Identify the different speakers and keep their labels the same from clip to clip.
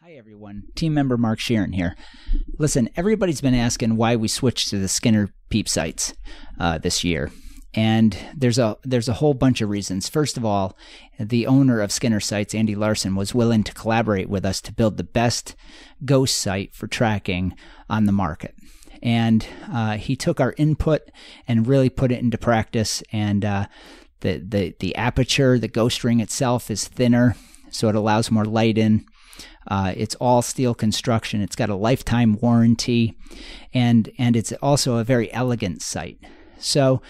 Speaker 1: Hi everyone, team member Mark Sheeran here. Listen, everybody's been asking why we switched to the Skinner Peep sights this year. And there's a whole bunch of reasons. First of all, the owner of Skinner Sights, Andy Larson, was willing to collaborate with us to build the best ghost sight for tracking on the market. And he took our input and really put it into practice. And the aperture, the ghost ring itself is thinner, so it allows more light in. It's all steel construction. It's got a lifetime warranty, and it's also a very elegant sight. So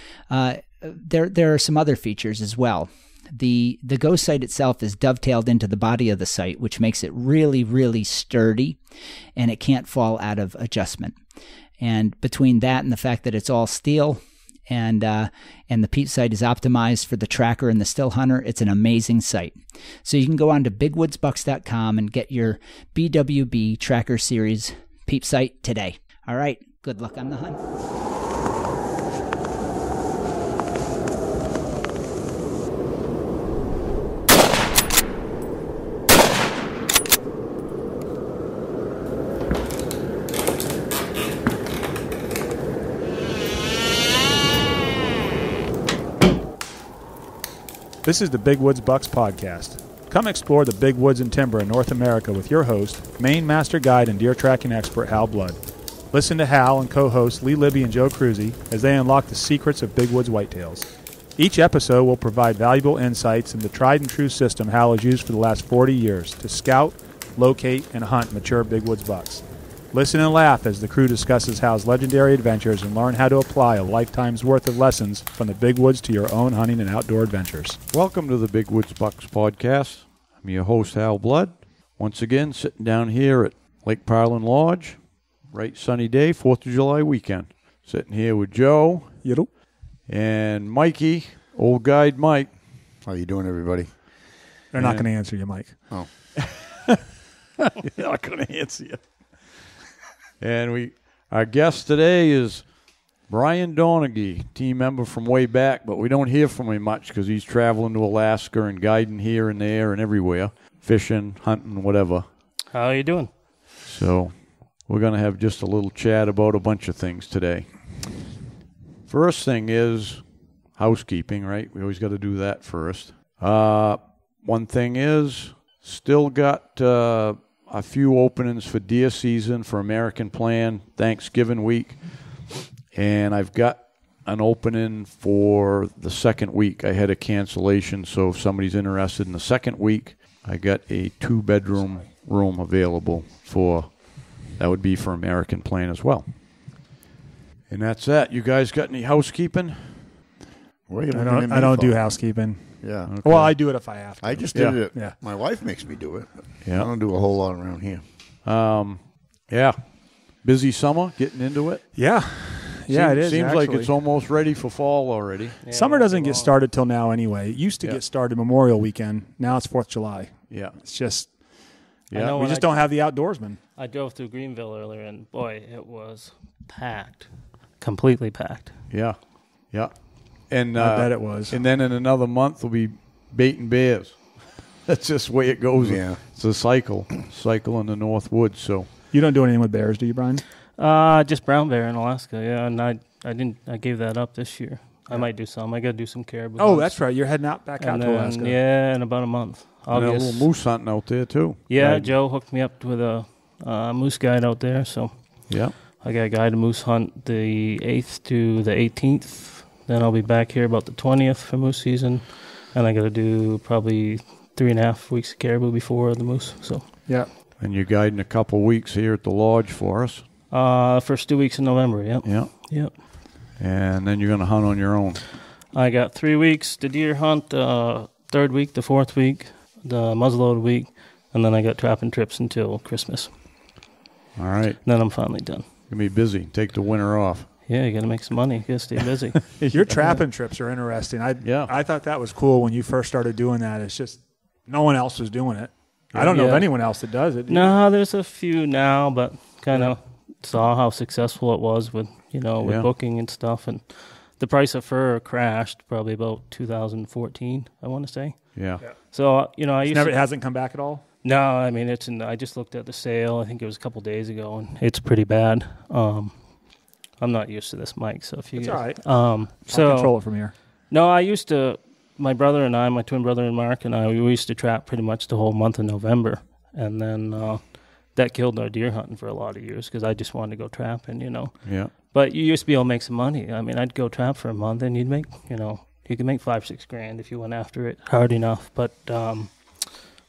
Speaker 1: there are some other features as well. The ghost sight itself is dovetailed into the body of the sight, which makes it really, really sturdy, and it can't fall out of adjustment. And between that and the fact that it's all steel, and the Peep sight is optimized for the tracker and the still hunter, it's an amazing sight. So you can go on to bigwoodsbucks.com and get your BWB Tracker Series Peep sight today. All right, good luck on the hunt.
Speaker 2: This is the Big Woods Bucks Podcast. Come explore the big woods and timber in North America with your host, Maine master guide and deer tracking expert Hal Blood. Listen to Hal and co-hosts Lee Libby and Joe Cruzy as they unlock the secrets of big woods whitetails. Each episode will provide valuable insights into the tried and true system Hal has used for the last 40 years to scout, locate, and hunt mature big woods bucks. Listen and laugh as the crew discusses Hal's legendary adventures and learn how to apply a lifetime's worth of lessons from the big woods to your own hunting and outdoor adventures.
Speaker 3: Welcome to the Big Woods Bucks Podcast. I'm your host, Hal Blood. Once again, sitting down here at Lake Parlin Lodge. Right sunny day, 4th of July weekend. Sitting here with Joe.
Speaker 2: Yep.
Speaker 3: And Mikey, old guide Mike.
Speaker 4: How you doing, everybody?
Speaker 2: They're not going to answer you, Mike.
Speaker 4: Oh.
Speaker 3: They're not going to answer you. And our guest today is Brian Donaghy, team member from way back, but we don't hear from him much because he's traveling to Alaska and guiding here and there and everywhere, fishing, hunting, whatever.
Speaker 5: How are you doing?
Speaker 3: So we're going to have just a little chat about a bunch of things today. First thing is housekeeping, right? We always got to do that first. One thing is still got a few openings for deer season for American Plan Thanksgiving week, and I've got an opening for the second week. I had a cancellation, so if somebody's interested in the second week, I got a 2-bedroom room available that would be for American Plan as well. And that's that. You guys got any housekeeping?
Speaker 2: I don't do housekeeping.
Speaker 4: Yeah.
Speaker 2: Okay. Well, I do it if I have to.
Speaker 4: I just did it.
Speaker 2: Yeah.
Speaker 4: My wife makes me do it.
Speaker 3: Yeah.
Speaker 4: I don't do a whole lot around here.
Speaker 3: Yeah. Busy summer, getting into it.
Speaker 2: Yeah. Yeah, it is.
Speaker 3: Seems
Speaker 2: actually.
Speaker 3: like it's almost ready for fall already.
Speaker 5: Yeah,
Speaker 2: Summer doesn't get started till now anyway. It used to get started Memorial Weekend. Now it's 4th of July.
Speaker 3: Yeah.
Speaker 2: It's just,
Speaker 3: Yeah.
Speaker 2: we just don't have the outdoorsmen.
Speaker 5: I drove through Greenville earlier, and boy, it was packed. Completely packed.
Speaker 3: Yeah. Yeah. And
Speaker 2: I bet it was.
Speaker 3: And then in another month we'll be baiting bears. That's just the way it goes.
Speaker 4: Yeah.
Speaker 3: It's a cycle in the North Woods. So
Speaker 2: You don't do anything with bears, do you, Brian?
Speaker 5: Just brown bear in Alaska, yeah, and I gave that up this year. I might do some. I got to do some caribou.
Speaker 2: Oh,
Speaker 5: hunts.
Speaker 2: that's right. You're heading back out to Alaska.
Speaker 5: Yeah, in about a month.
Speaker 3: and a little moose hunting out there too.
Speaker 5: Yeah,
Speaker 3: Right.
Speaker 5: Joe hooked me up with a moose guide out there, so
Speaker 3: Yeah.
Speaker 5: I got a guide to moose hunt the 8th to the 18th. Then I'll be back here about the 20th for moose season, and I got to do probably 3.5 weeks of caribou before the moose. So
Speaker 2: Yeah.
Speaker 3: And you're guiding a couple weeks here at the lodge for us.
Speaker 5: First 2 weeks in November. Yep.
Speaker 3: Yeah.
Speaker 5: Yep.
Speaker 3: And then you're going to hunt on your own.
Speaker 5: I got 3 weeks to deer hunt. 3rd week, the 4th week, the muzzleload week, and then I got trapping trips until Christmas.
Speaker 3: All right.
Speaker 5: Then I'm finally done.
Speaker 3: You'll be busy. Take the winter off.
Speaker 5: Yeah, you got to make some money. You got to stay busy.
Speaker 2: Your trapping trips are interesting. I thought that was cool when you first started doing that. It's just no one else was doing it. I don't know of anyone else that does it.
Speaker 5: No, there's a few now, but kind of saw how successful it was with booking and stuff. And the price of fur crashed probably about 2014, I want to say.
Speaker 3: Yeah.
Speaker 5: So, I used
Speaker 2: It hasn't come back at all?
Speaker 5: No, I mean, I just looked at the sale. I think it was a couple days ago, and it's pretty bad. I'm not used to this mic, so if you
Speaker 2: It's
Speaker 5: guys...
Speaker 2: all right. I'll control it from here.
Speaker 5: No, I used to... My brother and I, my twin brother and Mark and I, we used to trap pretty much the whole month of November. And then that killed our deer hunting for a lot of years because I just wanted to go trapping,
Speaker 3: Yeah.
Speaker 5: But you used to be able to make some money. I mean, I'd go trap for a month and you'd make, you could make $5,000-6,000 if you went after it hard enough. But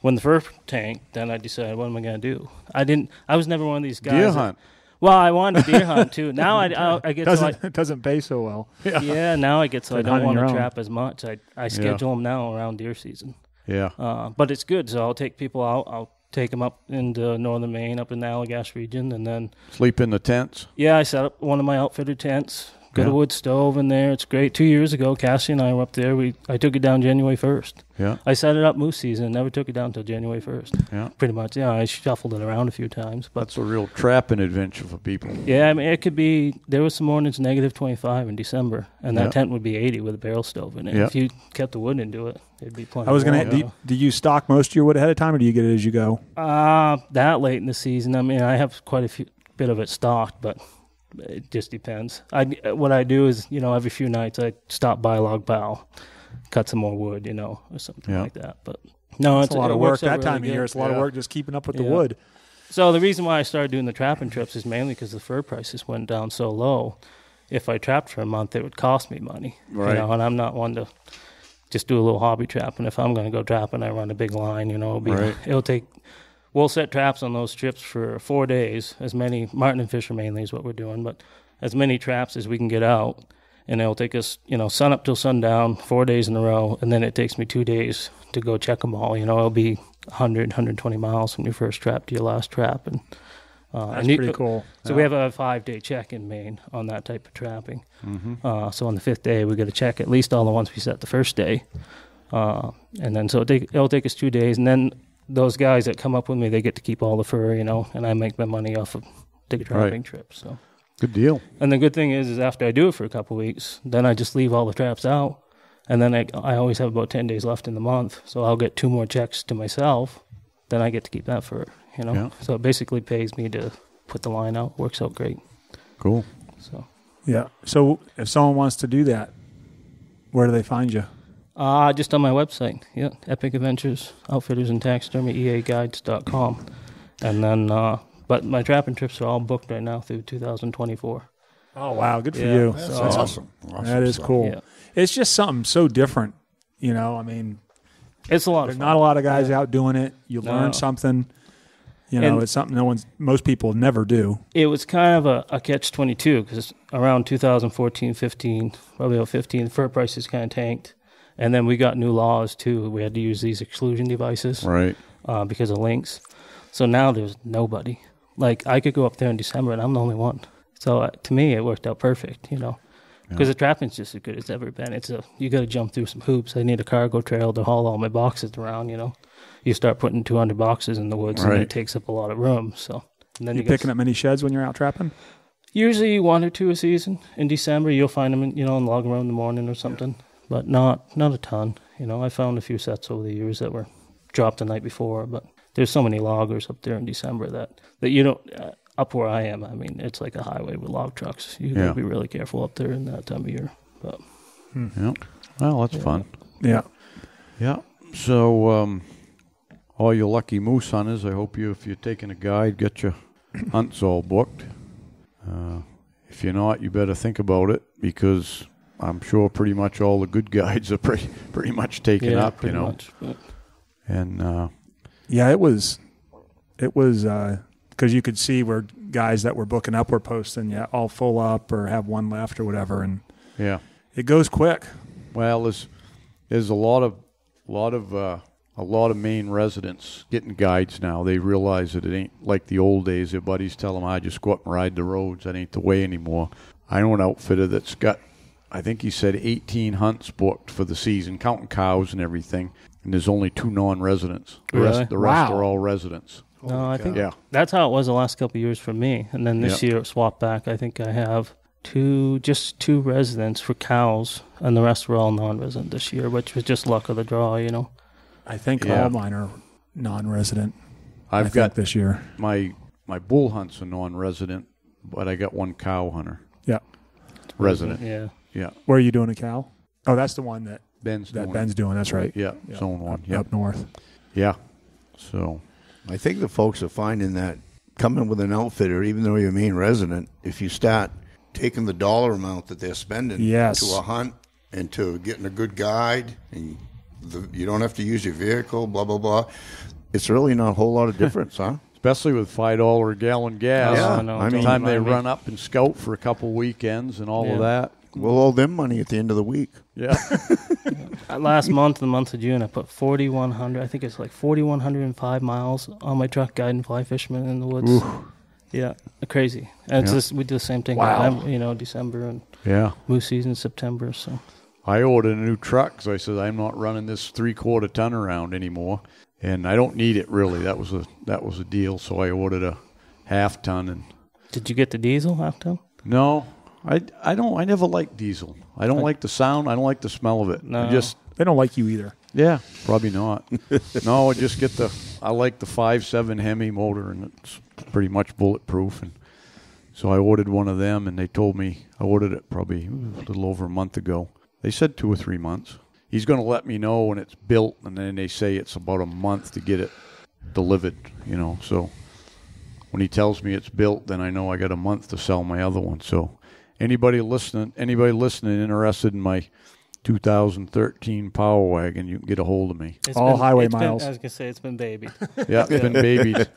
Speaker 5: when the fur tanked, then I decided, what am I going to do? I was never one of these guys.
Speaker 3: Deer hunt.
Speaker 5: Well, I wanted to deer hunt too. Now I get
Speaker 2: It doesn't pay so well.
Speaker 5: Yeah, now I get so I don't
Speaker 2: hunting
Speaker 5: want
Speaker 2: your
Speaker 5: to
Speaker 2: own.
Speaker 5: trap as much. I schedule them now around deer season.
Speaker 3: Yeah.
Speaker 5: But it's good. So I'll take people out. I'll take them up into northern Maine, up in the Allagash region, and then
Speaker 3: Sleep in the tents.
Speaker 5: I set up one of my outfitter tents. Got
Speaker 3: Yeah.
Speaker 5: a wood stove in there. It's great. 2 years ago, Cassie and I were up there. I took it down January 1st.
Speaker 3: Yeah.
Speaker 5: I set it up moose season and never took it down until January 1st.
Speaker 3: Yeah.
Speaker 5: Pretty much. Yeah, I shuffled it around a few times. But
Speaker 3: That's a real trapping adventure for people.
Speaker 5: yeah, I mean, it could be, there was some mornings negative 25 in December, and that
Speaker 3: Yeah.
Speaker 5: tent would be 80 with a barrel stove in it.
Speaker 3: Yeah.
Speaker 5: If you kept the wood into it, it'd be plenty.
Speaker 2: I was going
Speaker 5: warm,
Speaker 2: to. Do you stock most of your wood ahead of time, or do you get it as you go?
Speaker 5: That late in the season, I mean, I have quite a bit of it stocked, but it just depends. What I do is, every few nights I stop by Log Bow, cut some more wood, or something
Speaker 3: Yeah.
Speaker 5: like that. But no,
Speaker 2: It's a lot
Speaker 5: it
Speaker 2: of work
Speaker 5: works out
Speaker 2: that
Speaker 5: really
Speaker 2: time of
Speaker 5: good.
Speaker 2: year. It's a lot of
Speaker 3: Yeah.
Speaker 2: work just keeping up with the
Speaker 5: Yeah.
Speaker 2: wood.
Speaker 5: So the reason why I started doing the trapping trips is mainly because the fur prices went down so low. If I trapped for a month, it would cost me money.
Speaker 3: Right.
Speaker 5: And I'm not one to just do a little hobby trapping. If I'm going to go trapping, I run a big line,
Speaker 3: Right.
Speaker 5: We'll set traps on those trips for 4 days, as many, marten and fisher mainly is what we're doing, but as many traps as we can get out. And it'll take us, sun up till sundown, 4 days in a row, and then it takes me 2 days to go check them all. It'll be 100, 120 miles from your first trap to your last trap. And
Speaker 2: That's
Speaker 5: and
Speaker 2: pretty cool.
Speaker 5: So we have a 5-day check in Maine on that type of trapping. So on the 5th day, we got to check at least all the ones we set the first day. And then so it'll take us 2 days. And then those guys that come up with me, they get to keep all the fur, and I make my money off of the trapping trips. So.
Speaker 3: Good deal.
Speaker 5: And the good thing is after I do it for a couple of weeks, then I just leave all the traps out. And then I always have about 10 days left in the month. So I'll get 2 more checks to myself. Then I get to keep that fur,
Speaker 3: Yeah.
Speaker 5: So it basically pays me to put the line out. Works out great.
Speaker 3: Cool.
Speaker 5: So
Speaker 2: Yeah. So if someone wants to do that, where do they find you?
Speaker 5: just on my website. Yeah. Epic Adventures, Outfitters and Taxidermy, eaguides.com. And then, but my trapping trips are all booked right now through 2024.
Speaker 2: Oh, wow. Good for
Speaker 5: Yeah.
Speaker 2: you.
Speaker 4: That's
Speaker 5: So-
Speaker 4: awesome.
Speaker 2: That is cool.
Speaker 5: Yeah.
Speaker 2: It's just something so different. I mean,
Speaker 5: It's a lot of
Speaker 2: there's
Speaker 5: fun.
Speaker 2: not a lot of guys out doing it. You
Speaker 5: No.
Speaker 2: learn something.
Speaker 5: And-
Speaker 2: It's something most people never do.
Speaker 5: It was kind of a catch-22 because around 2014, 15, probably about 15, fur prices kind of tanked. And then we got new laws, too. We had to use these exclusion devices
Speaker 3: Right.
Speaker 5: because of lynx. So now there's nobody. Like, I could go up there in December, and I'm the only one. So to me, it worked out perfect, Because the trapping's just as good as it's ever been. You got to jump through some hoops. I need a cargo trail to haul all my boxes around, You start putting 200 boxes in the woods, and
Speaker 3: Right.
Speaker 5: it takes up a lot of room. So, and then
Speaker 2: You
Speaker 5: you got
Speaker 2: picking up many sheds when you're out trapping?
Speaker 5: usually 1 or 2 a season. In December, you'll find them, in log room in the morning or something, but not a ton. I found a few sets over the years that were dropped the night before, but there's so many loggers up there in December that you don't. Up where I am, I mean, it's like a highway with log trucks. You got to be really careful up there in that time of year. But
Speaker 3: Yeah. Well, that's fun.
Speaker 2: Yeah.
Speaker 3: Yeah. So, all you lucky moose hunters, I hope if you're taking a guide, get your hunts all booked. If you're not, you better think about it because I'm sure pretty much all the good guides are pretty much taken up,
Speaker 5: pretty much. But
Speaker 3: And
Speaker 2: Yeah, it was because you could see where guys that were booking up were posting, all full up or have one left or whatever, and
Speaker 3: yeah.
Speaker 2: it goes quick.
Speaker 3: Well, there's a lot of Maine residents getting guides now. They realize that it ain't like the old days. Their buddies tell them, "I just go up and ride the roads. That ain't the way anymore." I know an outfitter that's got, I think he said 18 hunts booked for the season, counting cows and everything, and there's only 2 non-residents. The
Speaker 5: Really?
Speaker 3: rest
Speaker 2: Wow.
Speaker 3: are all residents.
Speaker 5: no, I think
Speaker 3: Yeah.
Speaker 5: that's how it was the last couple of years for me. And then this year it swapped back. I think I have just two residents for cows, and the rest were all non-resident this year, which was just luck of the draw,
Speaker 2: I think
Speaker 3: Yeah.
Speaker 2: all mine are non-resident. I
Speaker 3: I've
Speaker 2: think,
Speaker 3: got
Speaker 2: this year.
Speaker 3: my bull hunt's a non-resident, but I got one cow hunter.
Speaker 2: Yeah.
Speaker 3: Resident.
Speaker 5: Yeah.
Speaker 3: Yeah.
Speaker 2: Where are you doing a cow? Oh, that's the one that
Speaker 3: Ben's
Speaker 2: doing. That's right.
Speaker 3: Yeah. Zone 1. Yeah.
Speaker 2: Up north.
Speaker 3: Yeah. So.
Speaker 4: I think the folks are finding that coming with an outfitter, even though you're a Maine resident, if you start taking the dollar amount that they're spending
Speaker 2: Yes.
Speaker 4: to a hunt and to getting a good guide, and you don't have to use your vehicle, blah, blah, blah, it's really not a whole lot of difference, huh?
Speaker 3: Especially with $5 a gallon gas.
Speaker 4: Yeah.
Speaker 5: I know.
Speaker 4: I mean,
Speaker 5: Don't
Speaker 3: Time they
Speaker 5: remind me.
Speaker 3: run up and scout for a couple weekends and all of that.
Speaker 4: We'll owe them money at the end of the week.
Speaker 3: Yeah.
Speaker 5: Last month, the month of June, I put 4,100. I think it's like 4,105 miles on my truck guiding fly fishermen in the woods. Yeah, crazy. And it's just, we do the same thing.
Speaker 2: Wow.
Speaker 5: December and
Speaker 3: Yeah.
Speaker 5: moose season September. So
Speaker 3: I ordered a new truck, so I said I'm not running this 3/4 ton around anymore, and I don't need it really. That was a deal. So I ordered a half ton. And
Speaker 5: did you get the diesel half ton?
Speaker 3: no, I don't. I never liked diesel. I don't like the sound. I don't like the smell of it.
Speaker 5: No.
Speaker 2: They don't like you either.
Speaker 3: Yeah, probably not. No, I just get I like the 5.7 Hemi motor, and it's pretty much bulletproof. And so I ordered one of them, and they told me I ordered it probably a little over a month ago. They said 2 or 3 months. He's going to let me know when it's built, and then they say it's about a month to get it delivered, So when he tells me it's built, then I know I got a month to sell my other one. So anybody listening interested in my 2013 Power Wagon, you can get a hold of me.
Speaker 5: It's
Speaker 2: All highway
Speaker 5: it's
Speaker 2: miles.
Speaker 5: I was going to say it's been babied.
Speaker 3: Yeah, it's been babied.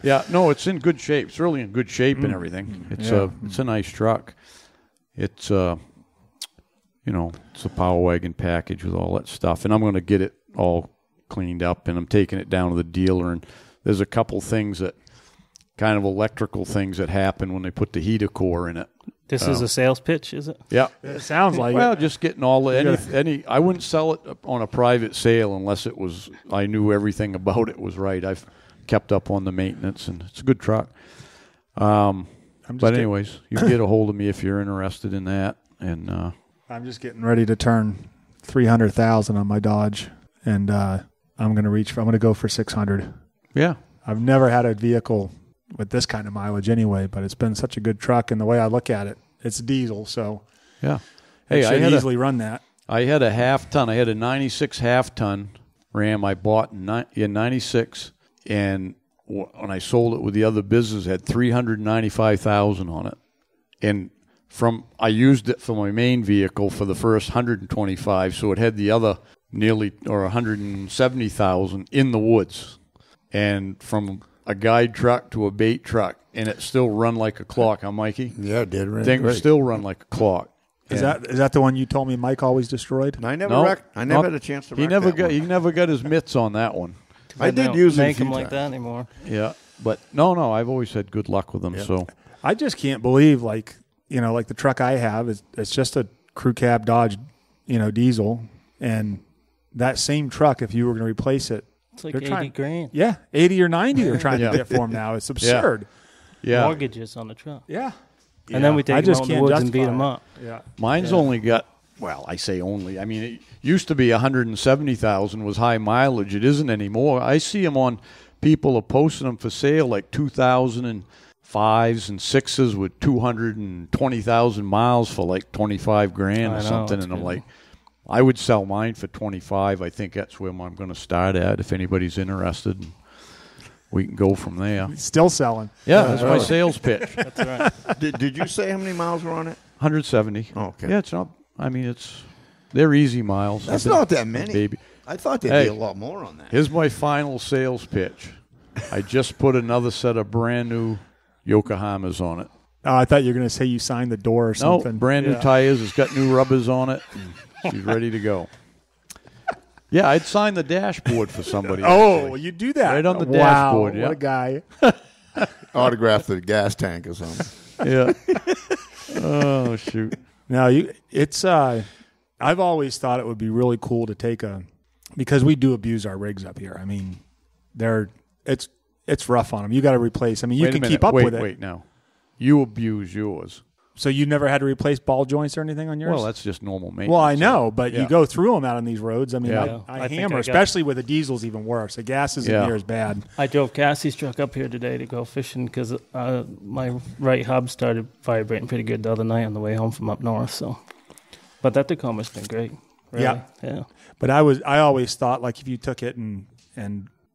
Speaker 3: Yeah, no, it's in good shape. It's really in good shape and everything. It's a nice truck. It's it's a Power Wagon package with all that stuff, and I'm going to get it all cleaned up, and I'm taking it down to the dealer. And there's a couple things that kind of electrical things that happen when they put the heater core in it.
Speaker 5: This is a sales pitch, is it?
Speaker 3: Yeah.
Speaker 2: It sounds like
Speaker 3: Well,
Speaker 2: it.
Speaker 3: just getting all the I wouldn't sell it on a private sale unless I knew everything about it was right. I've kept up on the maintenance, and it's a good truck. But anyways, you can get a hold of me if you're interested in that. And
Speaker 2: I'm just getting ready to turn 300,000 on my Dodge, and I'm going to go for 600.
Speaker 3: yeah,
Speaker 2: I've never had a vehicle with this kind of mileage anyway, but it's been such a good truck, and the way I look at it, it's diesel, so
Speaker 3: yeah.
Speaker 2: it
Speaker 3: Hey, I
Speaker 2: should easily run that.
Speaker 3: I had a half ton. I had a 96 half ton Ram I bought in 96, and when I sold it with the other business, it had 395,000 on it. And I used it for my main vehicle for the first 125, so it had the other nearly or 170,000 in the woods. And from a guide truck to a bait truck, and it still run like a clock, huh, Mikey?
Speaker 4: Yeah, it did. Right.
Speaker 3: Thing
Speaker 4: Right.
Speaker 3: still run like a clock.
Speaker 2: Is that the one you told me Mike always destroyed?
Speaker 4: And I never,
Speaker 3: No,
Speaker 4: I never had a chance to.
Speaker 3: He
Speaker 4: wreck
Speaker 3: never
Speaker 4: that
Speaker 3: got.
Speaker 4: one.
Speaker 3: He never got his mitts on that one.
Speaker 4: I
Speaker 5: They
Speaker 4: did
Speaker 5: don't
Speaker 4: use it a
Speaker 5: make
Speaker 4: few
Speaker 5: them like
Speaker 4: times.
Speaker 5: that anymore.
Speaker 3: Yeah, but no, I've always had good luck with them.
Speaker 4: Yeah.
Speaker 3: So
Speaker 2: I just can't believe, like the truck I have it's just a crew cab Dodge, diesel, and that same truck, if you were going to replace it,
Speaker 5: It's like
Speaker 2: They're
Speaker 5: 80
Speaker 2: trying-
Speaker 5: grand.
Speaker 2: yeah, 80 or 90 they're trying
Speaker 3: Yeah.
Speaker 2: to get for them now. It's absurd.
Speaker 3: yeah,
Speaker 5: Mortgages on the truck.
Speaker 2: Yeah.
Speaker 5: And then we
Speaker 2: I
Speaker 5: take them
Speaker 2: just
Speaker 5: out in the
Speaker 2: can't
Speaker 5: woods and beat
Speaker 2: justify
Speaker 5: them
Speaker 2: it.
Speaker 5: up.
Speaker 2: Yeah.
Speaker 3: mine's only got. Well, I say only. I mean, it used to be 170,000 was high mileage. It isn't anymore. I see them on people are posting them for sale like 2005s and 6s with 220,000 miles for like 25 grand
Speaker 5: I
Speaker 3: or
Speaker 5: know,
Speaker 3: something.
Speaker 5: it's
Speaker 3: And I'm
Speaker 5: good.
Speaker 3: like, I would sell mine for 25. I think that's where I'm going to start at if anybody's interested. And we can go from there.
Speaker 2: Still selling.
Speaker 3: Yeah, that's my sales pitch.
Speaker 5: That's right.
Speaker 4: Did you say how many miles were on it?
Speaker 3: 170.
Speaker 4: Oh, okay.
Speaker 3: Yeah, it's not. I mean, they're easy miles.
Speaker 4: That's
Speaker 3: I've been-
Speaker 4: not that many.
Speaker 3: Baby.
Speaker 4: I thought there'd
Speaker 3: Hey.
Speaker 4: be a lot more on that.
Speaker 3: Here's my final sales pitch. I just put another set of brand new Yokohamas on it.
Speaker 2: Oh, I thought you were going to say you signed the door or
Speaker 3: No,
Speaker 2: something.
Speaker 3: brand new
Speaker 2: Yeah.
Speaker 3: tires. It's got new rubbers on it. She's ready to go. Yeah, I'd sign the dashboard for somebody.
Speaker 2: Oh,
Speaker 3: actually.
Speaker 2: you do that.
Speaker 3: Right on the
Speaker 2: Wow,
Speaker 3: dashboard, yeah.
Speaker 2: What a guy.
Speaker 4: Autograph the gas tank or something.
Speaker 3: Yeah. Oh, shoot.
Speaker 2: No, it's I've always thought it would be really cool to take because we do abuse our rigs up here. I mean, it's rough on them. You got to replace. I mean, you
Speaker 3: Wait a
Speaker 2: can
Speaker 3: minute.
Speaker 2: keep up
Speaker 3: wait,
Speaker 2: with it.
Speaker 3: Wait, now. You abuse yours.
Speaker 2: So you never had to replace ball joints or anything on yours?
Speaker 3: Well, that's just normal maintenance.
Speaker 2: Well, I know, but
Speaker 3: Yeah.
Speaker 2: you go through them out on these roads. I mean,
Speaker 3: Yeah.
Speaker 2: I
Speaker 5: I think
Speaker 2: hammer,
Speaker 5: I got-
Speaker 2: especially with the diesels, even worse. The gas isn't
Speaker 3: Yeah.
Speaker 2: near as bad.
Speaker 5: I drove Cassie's truck up here today to go fishing because my right hub started vibrating pretty good the other night on the way home from up north. So, but that Tacoma's been great. Really. Yeah.
Speaker 2: But I always thought, like, if you took it and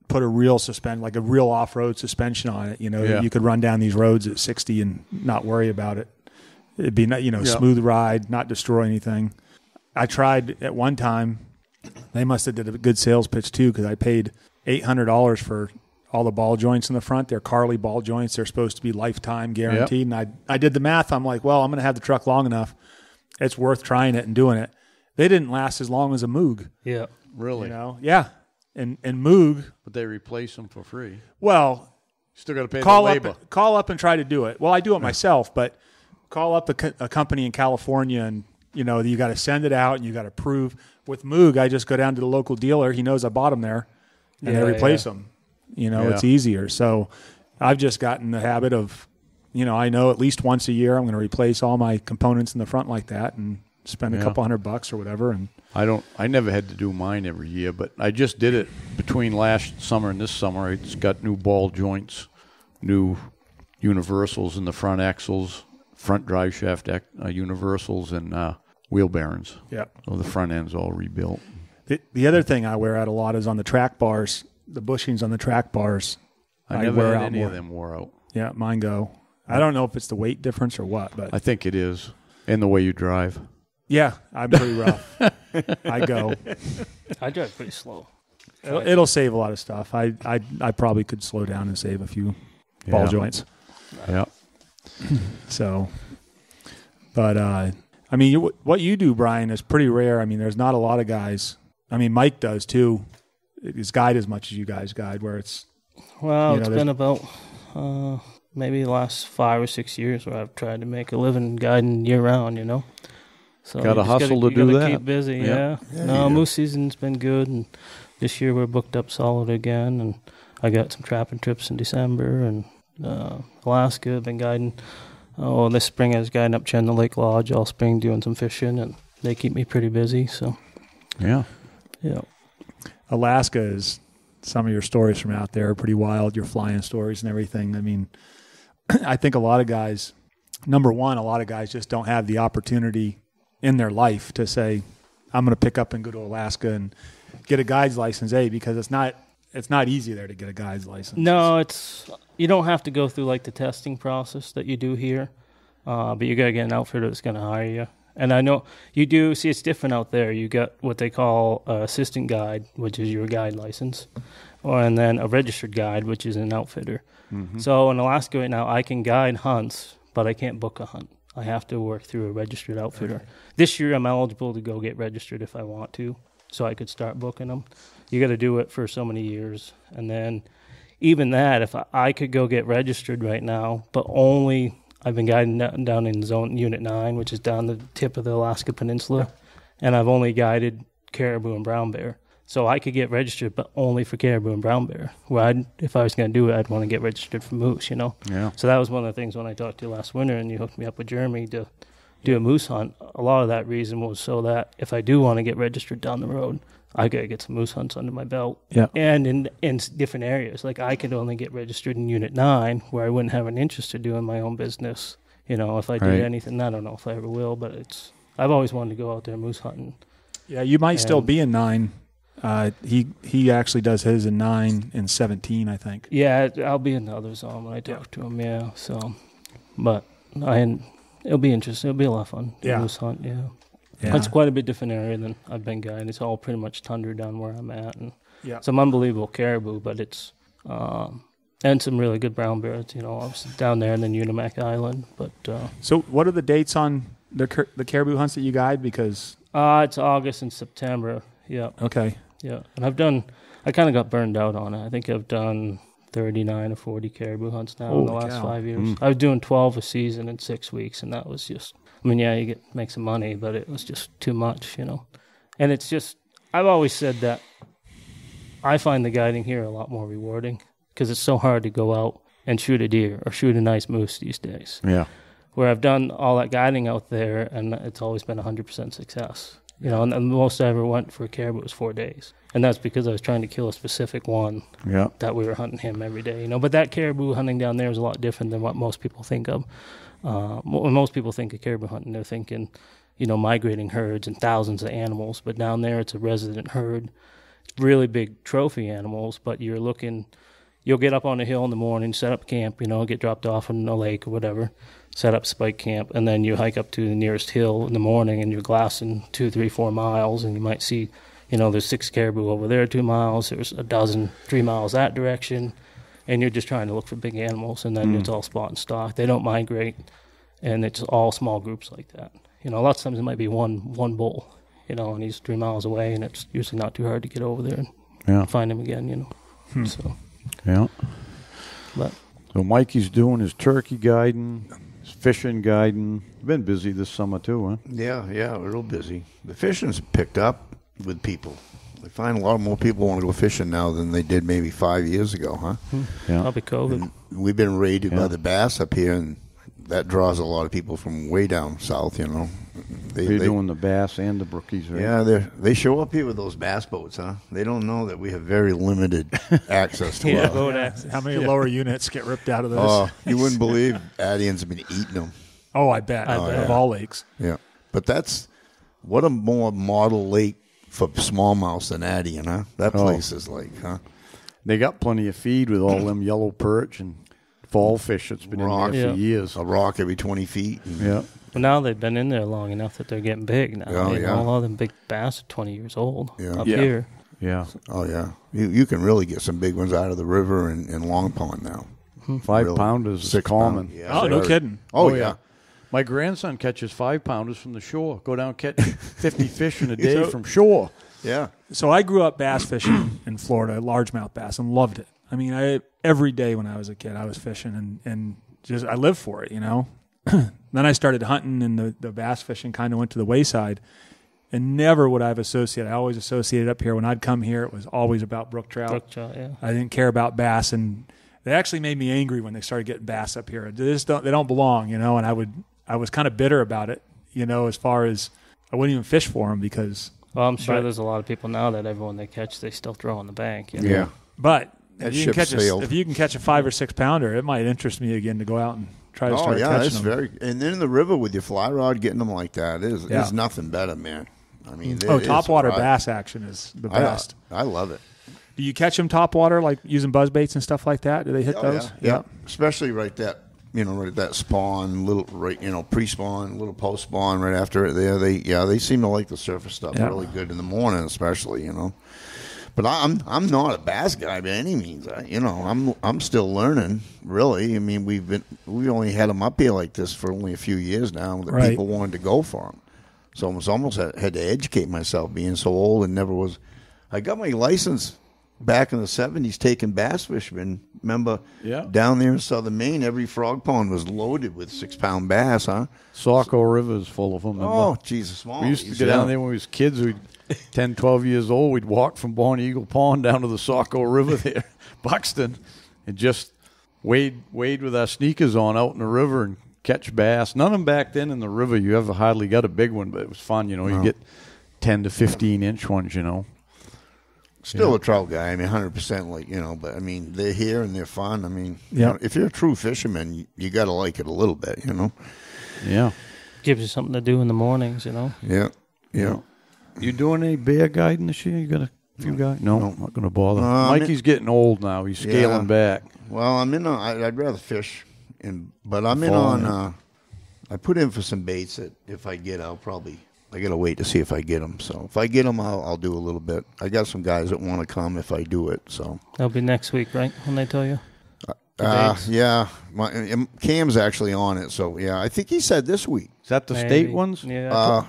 Speaker 2: put a real like a real off-road suspension on it,
Speaker 3: Yeah.
Speaker 2: you could run down these roads at 60 and not worry about it. It'd be,
Speaker 3: Yeah.
Speaker 2: smooth ride, not destroy anything. I tried at one time. They must have did a good sales pitch too, because I paid $800 for all the ball joints in the front. They're Carly ball joints. They're supposed to be lifetime guaranteed. And I did the math. I'm like, well, I'm going to have the truck long enough. It's worth trying it and doing it. They didn't last as long as a Moog.
Speaker 5: Yeah.
Speaker 3: Really?
Speaker 2: Yeah. And Moog,
Speaker 3: But they replace them for free.
Speaker 2: well,
Speaker 3: Still got to pay
Speaker 2: call
Speaker 3: the labor.
Speaker 2: up and try to do it. Well, I do it myself, but call up a company in California and you got to send it out and you got to prove. With Moog, I just go down to the local dealer. He knows I bought them there, and
Speaker 5: Yeah,
Speaker 2: they replace
Speaker 5: yeah.
Speaker 2: them. It's easier. So I've just gotten the habit of, I know at least once a year I'm going to replace all my components in the front like that and spend a couple $100 or whatever. And
Speaker 3: I never had to do mine every year, but I just did it between last summer and this summer. It's got new ball joints, new universals in the front axles, front drive shaft universals, and wheel bearings.
Speaker 2: yeah.
Speaker 3: So the front end's all rebuilt.
Speaker 2: The other thing I wear out a lot is on the track bars, the bushings on the track bars.
Speaker 3: I never
Speaker 2: wear
Speaker 3: had
Speaker 2: out
Speaker 3: any
Speaker 2: more.
Speaker 3: of them wore out.
Speaker 2: Yeah, mine go. I don't know if it's the weight difference or what, but
Speaker 3: I think it is, and the way you drive.
Speaker 2: yeah, I'm pretty rough. I go.
Speaker 5: I drive pretty slow.
Speaker 2: It'll save a lot of stuff. I probably could slow down and save a few ball
Speaker 3: Yeah.
Speaker 2: joints.
Speaker 3: Yeah.
Speaker 2: So, but I mean, what you do, Brian, is pretty rare. I mean, there's not a lot of guys. I mean, Mike does too. He's guide as much as you guys guide, where it's
Speaker 5: Well, it's
Speaker 2: there's-
Speaker 5: been about maybe the last 5 or 6 years where I've tried to make a living guiding year round. So
Speaker 3: Gotta
Speaker 5: you just
Speaker 3: hustle to
Speaker 5: you
Speaker 3: do
Speaker 5: gotta
Speaker 3: that.
Speaker 5: Keep busy.
Speaker 3: Yeah.
Speaker 5: No, moose season's been good, and this year we're booked up solid again. And I got some trapping trips in December, and Alaska. I've been guiding. Oh, this spring I was guiding up Chenna Lake Lodge all spring, doing some fishing, and they keep me pretty busy. So
Speaker 3: Yeah.
Speaker 5: yeah.
Speaker 2: Alaska is some of your stories from out there are pretty wild. Your flying stories and everything. I mean, I think a lot of guys. Number one, a lot of guys just don't have the opportunity in their life to say, I'm going to pick up and go to Alaska and get a guide's license, because it's not easy there to get a guide's license.
Speaker 5: No, you don't have to go through like the testing process that you do here, but you got to get an outfitter that's going to hire you. And I know you do. See, it's different out there. You got what they call assistant guide, which is your guide license, and then a registered guide, which is an outfitter.
Speaker 3: Mm-hmm.
Speaker 5: So in Alaska right now, I can guide hunts, but I can't book a hunt. I have to work through a registered outfitter.
Speaker 2: Okay.
Speaker 5: This year, I'm eligible to go get registered if I want to, so I could start booking them. You got to do it for so many years, and then even that, if I could go get registered right now, but only I've been guiding down in Zone Unit 9, which is down the tip of the Alaska Peninsula, and I've only guided caribou and brown bear. So I could get registered, but only for caribou and brown bear. Where if I was going to do it, I'd want to get registered for moose,
Speaker 3: Yeah.
Speaker 5: So that was one of the things when I talked to you last winter, and you hooked me up with Jeremy to do a moose hunt. A lot of that reason was so that if I do want to get registered down the road, I got to get some moose hunts under my belt.
Speaker 2: Yeah.
Speaker 5: And in different areas. Like I could only get registered in Unit 9, where I wouldn't have an interest in doing my own business. If I did
Speaker 3: Right.
Speaker 5: anything, I don't know if I ever will, but I've always wanted to go out there moose hunting.
Speaker 2: Yeah, you might still
Speaker 5: And-
Speaker 2: be in 9. He actually does his in 9 and 17, I think.
Speaker 5: Yeah, I'll be in the other zone when I talk to him, yeah. So, but it'll be interesting. It'll be a lot of fun.
Speaker 2: Yeah.
Speaker 5: Moose hunt, yeah.
Speaker 2: Yeah.
Speaker 5: It's quite a bit different area than I've been guiding. It's all pretty much tundra down where I'm at, and
Speaker 2: Yeah.
Speaker 5: some unbelievable caribou, but it's and some really good brown bears. I was down there and then Unimac Island, but
Speaker 2: So what are the dates on the caribou hunts that you guide? Because
Speaker 5: it's August and September. Yeah,
Speaker 2: okay,
Speaker 5: yeah. And I kind of got burned out on it. I think I've done 39 or 40 caribou hunts now in the
Speaker 2: Holy
Speaker 5: last
Speaker 2: cow.
Speaker 5: 5 years. I was doing 12 a season in 6 weeks, and that was just, you make some money, but it was just too much, And it's just, I've always said that I find the guiding here a lot more rewarding because it's so hard to go out and shoot a deer or shoot a nice moose these days.
Speaker 3: Yeah.
Speaker 5: where I've done all that guiding out there, and it's always been 100% success. You know, and the most I ever went for a caribou was 4 days. And that's because I was trying to kill a specific one that we were hunting him every day. You know, but that caribou hunting down there is a lot different than what most people think of. When most people think of caribou hunting, they're thinking, you know, migrating herds and thousands of animals. But down there, it's a resident herd, really big trophy animals. But you'll get up on a hill in the morning, set up camp, you know, get dropped off in a lake or whatever, set up spike camp, and then you hike up to the nearest hill in the morning, and you're glassing 2, 3, 4 miles, and you might see, you know, there's 6 caribou over there 2 miles, there's a dozen 3 miles that direction, and you're just trying to look for big animals, and then it's all spot and stock. They don't migrate, and it's all small groups like that. You know, a lot of times it might be one bull, you know, and he's 3 miles away, and it's usually not too hard to get over there and find him again, you know. So.
Speaker 3: Yeah.
Speaker 5: But
Speaker 3: so Mikey's doing his turkey guiding, his fishing guiding. Been busy this summer too, huh?
Speaker 4: Yeah, real busy. The fishing's picked up with people. I find a lot more people want to go fishing now than they did maybe 5 years ago, huh?
Speaker 3: Yeah.
Speaker 5: probably COVID.
Speaker 4: And we've been raided by the bass up here, and that draws a lot of people from way down south, you know.
Speaker 3: They're doing the bass and the brookies, right?
Speaker 4: Yeah, they show up here with those bass boats, huh? They don't know that we have very limited access to
Speaker 5: boat access.
Speaker 2: How many lower units get ripped out of those?
Speaker 4: Oh, you wouldn't believe Adians have been eating them.
Speaker 2: Oh, I bet. Of all lakes.
Speaker 4: Yeah, but what a more model lake for smallmouth than Adian, huh? That place is like, huh?
Speaker 3: They got plenty of feed with all them yellow perch and fall fish that's been in there for years.
Speaker 4: A rock every 20 feet.
Speaker 3: Yeah.
Speaker 5: Well, now they've been in there long enough that they're getting big now.
Speaker 4: Oh, yeah.
Speaker 5: A lot of them big bass are 20 years old up
Speaker 3: Yeah.
Speaker 5: here.
Speaker 3: Yeah.
Speaker 4: Oh, yeah. You can really get some big ones out of the river and Long Pond now.
Speaker 3: 5 pounders is
Speaker 4: 6
Speaker 3: common.
Speaker 4: pound. Yeah.
Speaker 2: Oh, no kidding.
Speaker 4: Oh, yeah.
Speaker 3: My grandson catches 5 pounders from the shore. Go down and catch 50 fish in a day from shore.
Speaker 4: Yeah.
Speaker 2: So I grew up bass fishing in Florida, largemouth bass, and loved it. I mean, every day when I was a kid, I was fishing and just I lived for it, you know. Then I started hunting, and the bass fishing kind of went to the wayside. And never would I have associated. I always associated up here. When I'd come here, it was always about brook trout.
Speaker 5: Brook trout, yeah.
Speaker 2: I didn't care about bass, and they actually made me angry when they started getting bass up here. They don't belong, you know. And I was kind of bitter about it, you know, as far as I wouldn't even fish for them because.
Speaker 5: Well, I'm sure there's a lot of people now that everyone they catch, they still throw on the bank. You know?
Speaker 4: Yeah.
Speaker 2: But
Speaker 4: That
Speaker 2: if you,
Speaker 4: ship sailed.
Speaker 2: if you can catch a 5 or 6 pounder, it might interest me again to go out and try to start catching them.
Speaker 4: And then in the river with your fly rod, getting them like that is nothing better, man. I mean,
Speaker 2: topwater bass action is the best.
Speaker 4: I love it.
Speaker 2: Do you catch them topwater, like using buzz baits and stuff like that? Do they hit those?
Speaker 4: Yeah. Especially right at that spawn, pre-spawn, little post-spawn right after it there. They seem to like the surface stuff really good in the morning, especially, you know. But I'm not a bass guy by any means. I'm still learning, really. I mean, we've only had them up here like this for only a few years now. That people wanted to go for them, so I almost had to educate myself, being so old and never was. I got my license back in the 70s taking bass fishermen. Remember, down there in southern Maine, every frog pond was loaded with 6-pound bass, huh?
Speaker 3: Saco River is full of them.
Speaker 4: Oh, Jesus, small.
Speaker 3: We used to go down there when we was kids. We'd 10, 12 years old. We'd walk from Bonnie Eagle Pond down to the Saco River there, Buxton, and just wade with our sneakers on out in the river and catch bass. None of them back then in the river. You ever hardly got a big one, but it was fun. You know, you get 10 to 15-inch ones, you know.
Speaker 4: Still a trout guy. I mean, 100%. But I mean, they're here and they're fun. I mean, if you're a true fisherman, you got to like it a little bit, you know.
Speaker 3: Yeah.
Speaker 5: Gives you something to do in the mornings, you know.
Speaker 4: Yeah.
Speaker 3: You doing any bear guiding this year? You got a few guys? No, I'm not going to bother. Mikey's getting old now. He's scaling back.
Speaker 4: Well, I'm in on. I'd rather fish, but I'm in on. I put in for some baits that if I get, I got to wait to see if I get them. So if I get them, I'll do a little bit. I got some guys that want to come if I do it. So
Speaker 5: that'll be next week, right? When they tell you.
Speaker 4: Yeah. Cam's actually on it. So yeah, I think he said this week.
Speaker 3: Is that the state ones?
Speaker 5: Yeah.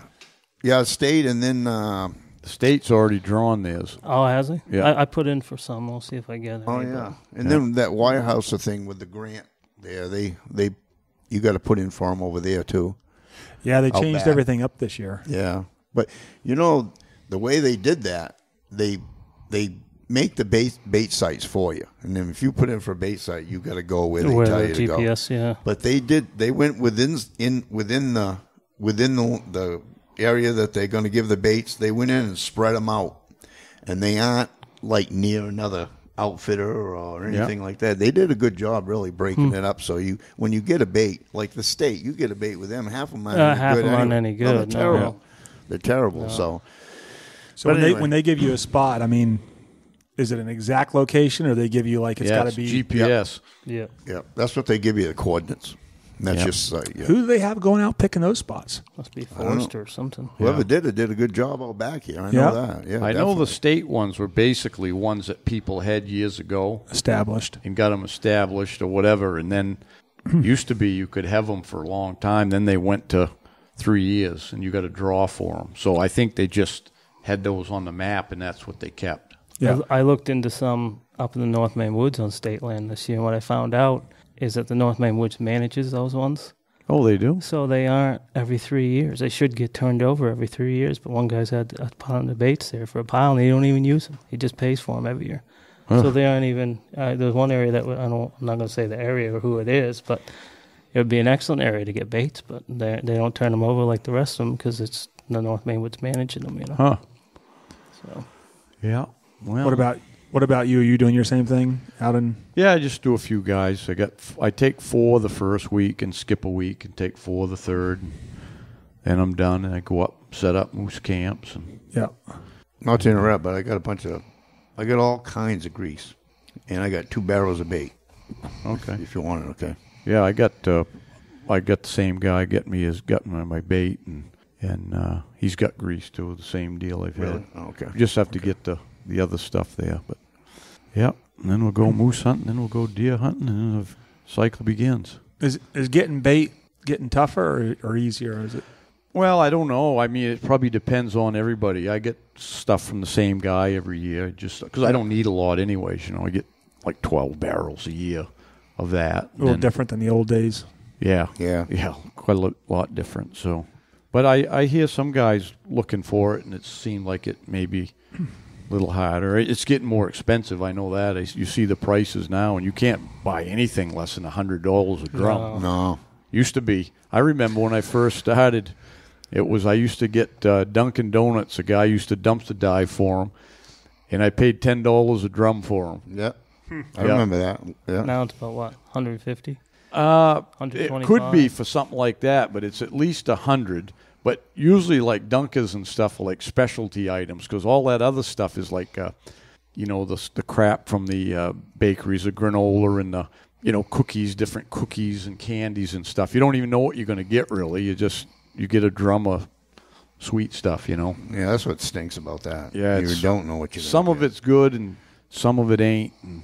Speaker 4: Yeah, state, and then
Speaker 3: the state's already drawn theirs.
Speaker 5: Oh, has he?
Speaker 3: Yeah.
Speaker 5: I put in for some. We'll see if I get it.
Speaker 4: Oh yeah, and then that Wirehouse thing with the grant there, you got to put in for them over there too.
Speaker 2: Yeah, they changed everything up this year.
Speaker 4: Yeah, but the way they did that, they make the bait sites for you, and then if you put in for a bait site, you got to go where they tell you to go.
Speaker 5: GPS, yeah.
Speaker 4: But they went within the area that they're going to give the baits. They went in and spread them out, and they aren't like near another outfitter or anything like that. They did a good job really breaking it up. So when you get a bait, like the state, you get a bait with them, half of them aren't any good. No, they're terrible.
Speaker 5: No.
Speaker 4: They're terrible. No.
Speaker 2: So when they give you a spot, I mean, is it an exact location, or they give you like it's got to be
Speaker 3: GPS?
Speaker 5: Yeah.
Speaker 4: That's what they give you, the coordinates. And that's just
Speaker 2: Who do they have going out picking those spots?
Speaker 5: Must be Forrester or something.
Speaker 4: Whoever did it did a good job out back here. I know that. Yeah,
Speaker 3: I know the state ones were basically ones that people had years ago
Speaker 2: established
Speaker 3: and got them established or whatever, and then used to be you could have them for a long time. Then they went to 3 years, and you got to draw for them. So I think they just had those on the map, and that's what they kept.
Speaker 2: Yeah,
Speaker 5: I looked into some up in the North Maine Woods on state land this year, and what I found out is that the North Maine Woods manages those ones.
Speaker 3: Oh, they do?
Speaker 5: So they aren't every 3 years. They should get turned over every 3 years, but one guy's had a pile of baits there for a pile, and they don't even use them. He just pays for them every year. Huh. So they aren't even there's one area that I'm not going to say the area or who it is, but it would be an excellent area to get baits, but they don't turn them over like the rest of them because it's the North Maine Woods managing them, you know.
Speaker 3: Huh.
Speaker 5: So.
Speaker 3: Yeah. Well,
Speaker 2: What about you? Are you doing your same thing out in?
Speaker 3: Yeah, I just do a few guys. I take 4 the first week and skip a week and take 4 the third. Then I'm done and I go up, set up moose camps. And
Speaker 4: Not to interrupt, but I got all kinds of grease, and I got 2 barrels of bait.
Speaker 3: Okay.
Speaker 4: If you want it, okay.
Speaker 3: Yeah, I got the same guy got me my bait, and he's got grease too. The same deal I've had.
Speaker 4: Really? Oh, okay.
Speaker 3: You just have to get the other stuff there, but and then we'll go moose hunting, then we'll go deer hunting, and then the cycle begins.
Speaker 2: Is getting bait getting tougher or easier? Is it?
Speaker 3: Well, I don't know. I mean, it probably depends on everybody. I get stuff from the same guy every year, just because I don't need a lot anyways. I get like 12 barrels a year of that.
Speaker 2: A little different than the old days.
Speaker 3: Yeah, quite a lot different. So, but I hear some guys looking for it, and it seemed like it may be a little harder. It's getting more expensive. I know that. You see the prices now, and you can't buy anything less than $100 a drum.
Speaker 4: No.
Speaker 3: Used to be. I remember when I first started, I used to get Dunkin' Donuts. A guy used to dumpster dive for them, and I paid $10 a drum for them.
Speaker 4: Yep. I remember that. Yeah.
Speaker 5: Now it's about what, 150?
Speaker 3: It could be for something like that, but it's at least 100. But usually, like Dunkers and stuff, are like specialty items, because all that other stuff is like, the crap from the bakeries, the granola and the cookies, different cookies and candies and stuff. You don't even know what you're going to get really. You get a drum of sweet stuff,
Speaker 4: Yeah, that's what stinks about that.
Speaker 3: Yeah,
Speaker 4: you don't know what you're going to get.
Speaker 3: Some of it's good and some of it ain't. And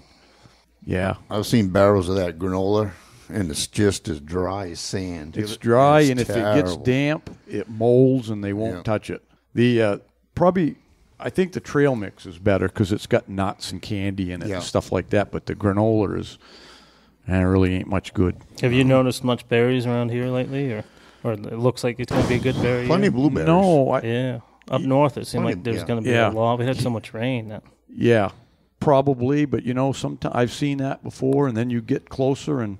Speaker 3: yeah,
Speaker 4: I've seen barrels of that granola, and it's just as dry as sand.
Speaker 3: It's dry, and
Speaker 4: if
Speaker 3: it gets damp, it molds, and they won't touch it. The I think the trail mix is better because it's got nuts and candy in it and stuff like that. But the granola really ain't much good.
Speaker 5: Have you noticed much berries around here lately, or it looks like it's going to be a good berry
Speaker 4: Plenty
Speaker 5: year?
Speaker 4: of blueberries.
Speaker 5: No, up north it seemed like there's going to be a lot. We had so much rain.
Speaker 3: Yeah, probably, but sometimes I've seen that before, and then you get closer, and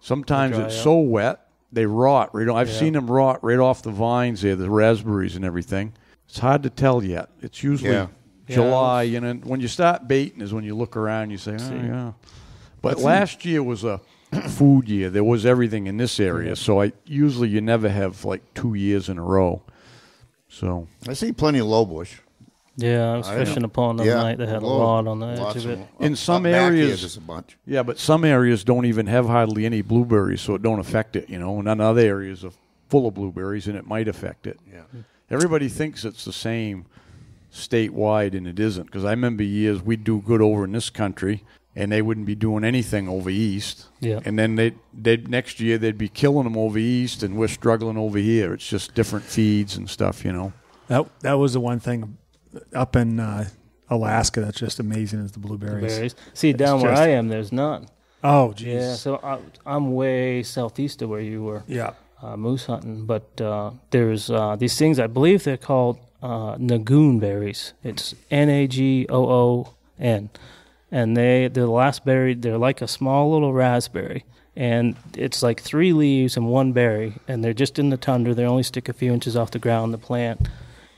Speaker 3: sometimes it's so wet they rot. I've seen them rot right off the vines there, the raspberries and everything. It's hard to tell yet. It's usually July, and when you start baiting is when you look around and you say, yeah. But last year was a food year. There was everything in this area, so you never have like 2 years in a row. So
Speaker 4: I see plenty of low bush.
Speaker 5: Yeah, I was fishing a pond the other night that had a lot on the edge of it.
Speaker 3: In some areas,
Speaker 4: there's a bunch.
Speaker 3: Yeah, but some areas don't even have hardly any blueberries, so it don't affect it, And then other areas are full of blueberries, and it might affect it.
Speaker 4: Yeah.
Speaker 3: Everybody thinks it's the same statewide, and it isn't. Because I remember years we'd do good over in this country, and they wouldn't be doing anything over east.
Speaker 5: Yeah.
Speaker 3: And then next year they'd be killing them over east, and we're struggling over here. It's just different feeds and stuff,
Speaker 2: That was the one thing up in Alaska that's just amazing is the blueberries.
Speaker 5: See, down where I am, there's none.
Speaker 2: Oh, geez.
Speaker 5: Yeah, so I'm way southeast of where you were.
Speaker 2: Yeah.
Speaker 5: Moose hunting, but there's these things. I believe they're called Nagoon Berries. It's Nagoon, and they're the last berry. They're like a small little raspberry, and it's like 3 leaves and 1 berry, and they're just in the tundra. They only stick a few inches off the ground, the plant,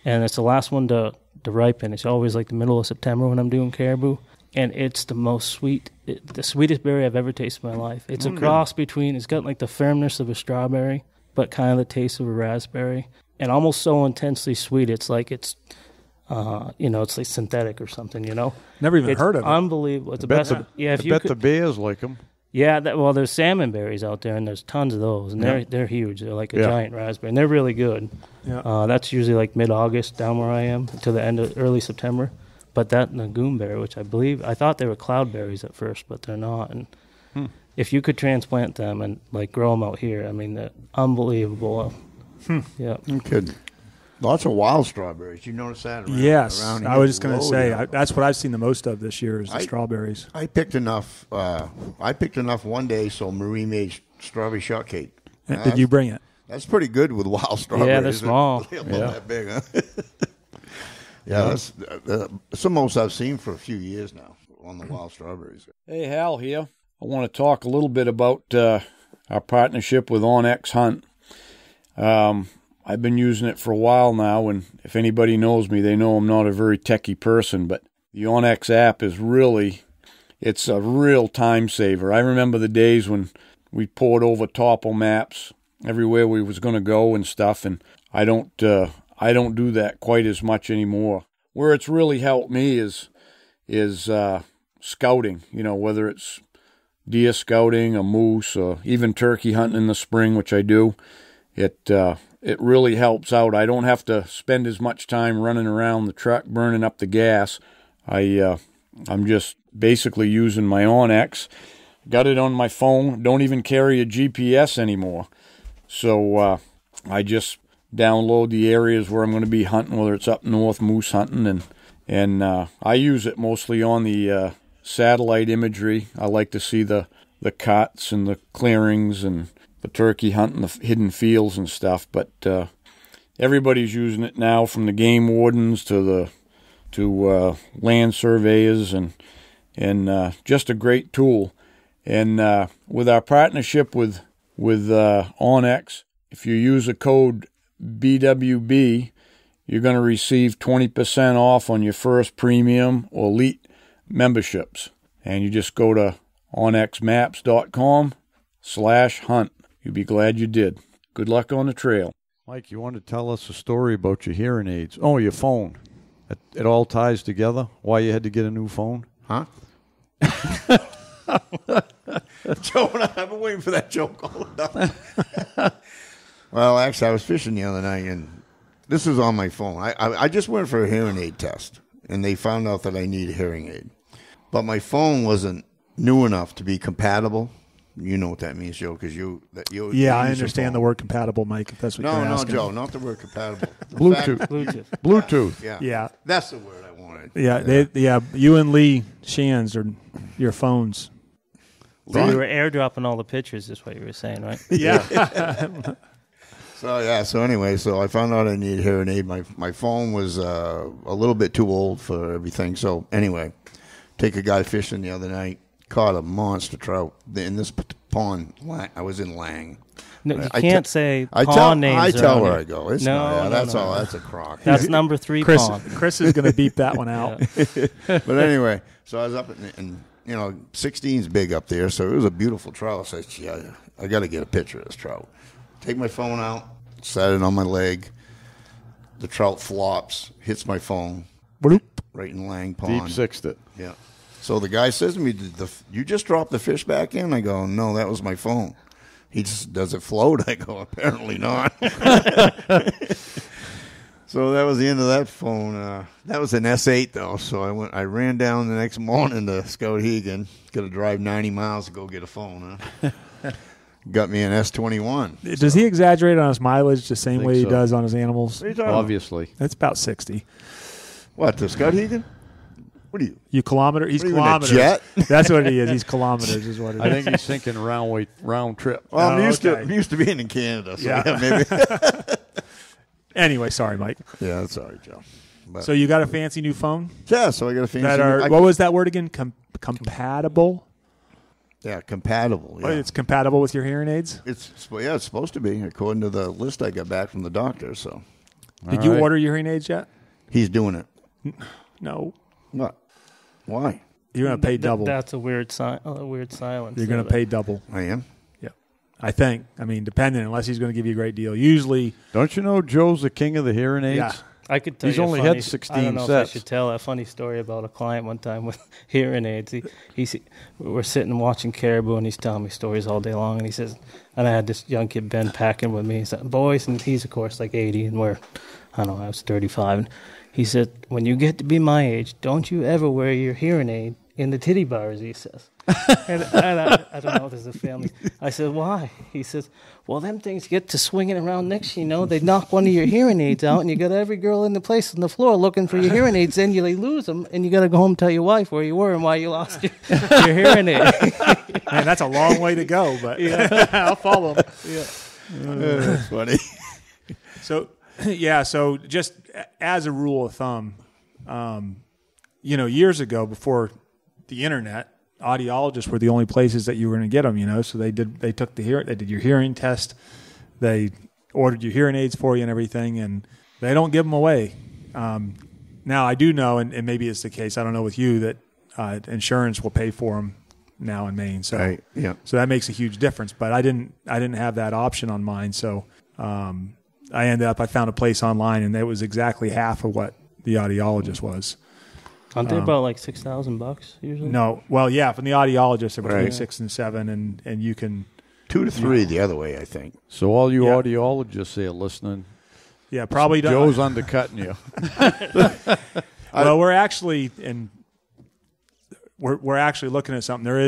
Speaker 5: and it's the last one to ripen. It's always like the middle of September when I'm doing caribou, and it's the most sweet, the sweetest berry I've ever tasted in my life. It's a cross between, it's got like the firmness of a strawberry, but kind of the taste of a raspberry, and almost so intensely sweet. It's like it's like synthetic or something,
Speaker 2: Never even heard of it.
Speaker 5: Unbelievable. It's the best.
Speaker 3: I bet the bears like them.
Speaker 5: Yeah, there's salmon berries out there, and there's tons of those, and they're huge. They're like a giant raspberry, and they're really good. Yeah. That's usually like mid-August down where I am to the end of early September. But that Nagoon berry, which I thought they were cloudberries at first, but they're not. And if you could transplant them and like grow them out here, I mean, they're unbelievable. Yeah.
Speaker 4: I'm kidding. Lots of wild strawberries. You notice that?
Speaker 2: Yes.
Speaker 4: Around
Speaker 2: I was just going to say, that's what I've seen the most of this year is the strawberries.
Speaker 4: I picked enough. One day, so Marie made strawberry shortcake.
Speaker 2: Did you bring it?
Speaker 4: That's pretty good with wild strawberries.
Speaker 5: Yeah, they're small.
Speaker 4: They're about that big, huh? Yeah, that's the most I've seen for a few years now on the wild strawberries.
Speaker 3: Hey, Hal here. I want to talk a little bit about our partnership with OnX Hunt. I've been using it for a while now, and if anybody knows me, they know I'm not a very techie person, but the OnX app is it's a real time saver. I remember the days when we poured over topo maps everywhere we was going to go and stuff, and I don't do that quite as much anymore. Where it's really helped me is scouting, whether it's deer scouting, or moose, or even turkey hunting in the spring, which I do. It really helps out. I don't have to spend as much time running around the truck burning up the gas. I'm just basically using my OnX. Got it on my phone. Don't even carry a GPS anymore. So I just download the areas where I'm going to be hunting, whether it's up north moose hunting, and I use it mostly on the satellite imagery. I like to see the cuts and the clearings and the turkey hunting, the hidden fields and stuff, but everybody's using it now, from the game wardens to land surveyors, and just a great tool. And with our partnership with OnX, if you use a code BWB, you're going to receive 20% off on your first premium or elite memberships. And you just go to onxmaps.com/hunt. You'll be glad you did. Good luck on the trail. Mike, you want to tell us a story about your hearing aids? Oh, your phone. It all ties together. Why you had to get a new phone?
Speaker 4: Huh? Joe, I've been waiting for that joke all the time. Well, actually, I was fishing the other night, and this was on my phone. I just went for a hearing aid test, and they found out that I need a hearing aid. But my phone wasn't new enough to be compatible. You know what that means, Joe, because you
Speaker 2: I understand the word compatible, Mike, if that's what you're asking.
Speaker 4: No, Joe, not the word compatible.
Speaker 3: Bluetooth.
Speaker 4: Yeah. That's the word I wanted.
Speaker 2: Yeah, you and Lee Shands are your phones.
Speaker 5: So you were airdropping all the pictures, is what you were saying, right?
Speaker 2: Yeah.
Speaker 4: So anyway, I found out I needed a hearing aid. My phone was a little bit too old for everything. So anyway, take a guy fishing the other night. Caught a monster trout in this pond. I was in Lang.
Speaker 5: No, you can't say pond names.
Speaker 4: I tell where I go. It's
Speaker 5: no,
Speaker 4: that's all. That's a crock.
Speaker 5: That's number 3 pond.
Speaker 2: Chris is going to beep that one out.
Speaker 4: But anyway, so I was up and 16's big up there, so it was a beautiful trout. So I said, I got to get a picture of this trout. Take my phone out, set it on my leg. The trout flops, hits my phone,
Speaker 2: Bloop.
Speaker 4: Right in Lang Pond.
Speaker 3: Deep sixed it.
Speaker 4: Yeah. So the guy says to me, you just dropped the fish back in? I go, no, that was my phone. He just, does it float? I go, apparently not. So that was the end of that phone. That was an S8, though. So I ran down the next morning to Skowhegan. Got to drive 90 miles to go get a phone. Huh? Got me an S21.
Speaker 2: Does he exaggerate on his mileage the same way he does on his animals?
Speaker 3: Obviously.
Speaker 2: That's about 60.
Speaker 4: What, to Skowhegan? What are you?
Speaker 2: You kilometer? He's kilometers.
Speaker 4: Jet?
Speaker 2: That's what he is. He's kilometers is what it is.
Speaker 3: I think he's thinking round trip.
Speaker 4: Well, I'm used to being in Canada. So yeah maybe.
Speaker 2: Anyway, sorry, Mike.
Speaker 4: Yeah, that's all right, Joe. But
Speaker 2: So you got a fancy new phone
Speaker 4: yeah, so I got a fancy.
Speaker 2: that are what was that word again? Compatible.
Speaker 4: Yeah, compatible. Yeah.
Speaker 2: Oh, it's compatible with your hearing aids.
Speaker 4: It's supposed to be according to the list I got back from the doctor. So
Speaker 2: Did you order your hearing aids yet?
Speaker 4: he's doing it.
Speaker 2: No.
Speaker 4: What? Why?
Speaker 2: You're going to pay double.
Speaker 5: That's a weird silence.
Speaker 2: You're going to pay double.
Speaker 4: I am.
Speaker 2: Yeah. I think. I mean, depending, unless he's going to give you a great deal. Usually.
Speaker 3: Don't you know Joe's the king of the hearing aids?
Speaker 2: Yeah.
Speaker 5: I could tell
Speaker 3: He's
Speaker 5: you
Speaker 3: only
Speaker 5: a funny,
Speaker 3: had 16
Speaker 5: I don't know
Speaker 3: sets.
Speaker 5: if I should tell a funny story about a client one time with hearing aids. We're sitting watching Caribou, and he's telling me stories all day long. And he says, and I had this young kid, Ben, packing with me. He said, boys, and he's, of course, like 80, and I was 35. And he said, when you get to be my age, don't you ever wear your hearing aid in the titty bars, he says. and I don't know if there's a family. I said, why? He says, well, them things get to swinging around next, they knock one of your hearing aids out, and you got every girl in the place on the floor looking for your hearing aids, then you lose them, and you got to go home and tell your wife where you were and why you lost your hearing aid.
Speaker 2: Man, that's a long way to go, but I'll follow him.
Speaker 5: Yeah.
Speaker 4: That's funny.
Speaker 2: So, yeah, so just as a rule of thumb, years ago before the internet, audiologists were the only places that you were going to get them, so they did your hearing test, they ordered your hearing aids for you and everything, and they don't give them away. Now I do know, and maybe it's the case, I don't know with you, that insurance will pay for them now in Maine. So,
Speaker 4: Right, yeah.
Speaker 2: So that makes a huge difference, but I didn't have that option on mine. So, I found a place online, and it was exactly half of what the audiologist was.
Speaker 5: Aren't they about like $6,000 usually?
Speaker 2: No, well, yeah, from the audiologist, they're between
Speaker 4: Right.
Speaker 2: 6 and 7, and you can,
Speaker 4: 2 to 3 the other way, I think.
Speaker 3: So all you
Speaker 2: Yeah.
Speaker 3: audiologists there listening,
Speaker 2: yeah, probably don't.
Speaker 3: Joe's undercutting you.
Speaker 2: Well, we're actually looking at something. There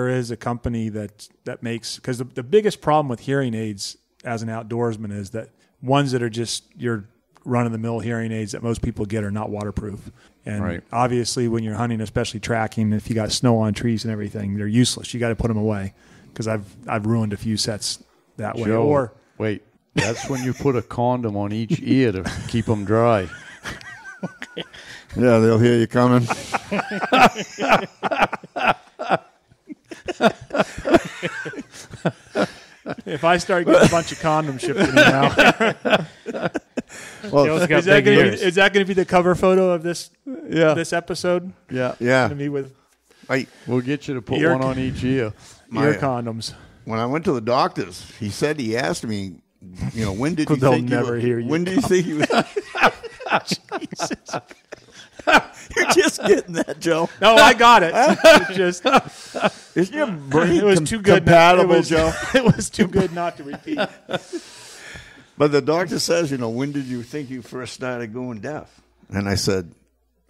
Speaker 2: is a company that makes, because the biggest problem with hearing aids as an outdoorsman is that ones that are just your run-of-the-mill hearing aids that most people get are not waterproof. And
Speaker 3: Right.
Speaker 2: obviously when you're hunting, especially tracking, if you got snow on trees and everything, they're useless. You got to put them away, because I've ruined a few sets that way.
Speaker 3: Joe,
Speaker 2: Or
Speaker 3: wait, that's when you put a condom on each ear to keep them dry.
Speaker 4: Yeah, they'll hear you coming.
Speaker 2: if I start getting a bunch of condoms shipped to me now,
Speaker 4: Well,
Speaker 5: Joe's got
Speaker 2: is that
Speaker 5: big
Speaker 2: going
Speaker 5: ears.
Speaker 2: to be the cover photo of this episode?
Speaker 3: Yeah.
Speaker 4: yeah.
Speaker 2: To me with
Speaker 3: We'll get you to put
Speaker 2: Ear-
Speaker 3: one on each ear.
Speaker 2: ear condoms.
Speaker 4: When I went to the doctor's, he asked me, when did you
Speaker 2: They'll
Speaker 4: think
Speaker 2: never hear you.
Speaker 4: When do you think you? You're just getting that, Joe.
Speaker 2: No, I got it. It's just
Speaker 4: Isn't your brain
Speaker 2: it was too good.
Speaker 4: compatible,
Speaker 2: it was,
Speaker 4: Joe?
Speaker 2: It was too good not to repeat.
Speaker 4: But the doctor says, when did you think you first started going deaf? And I said,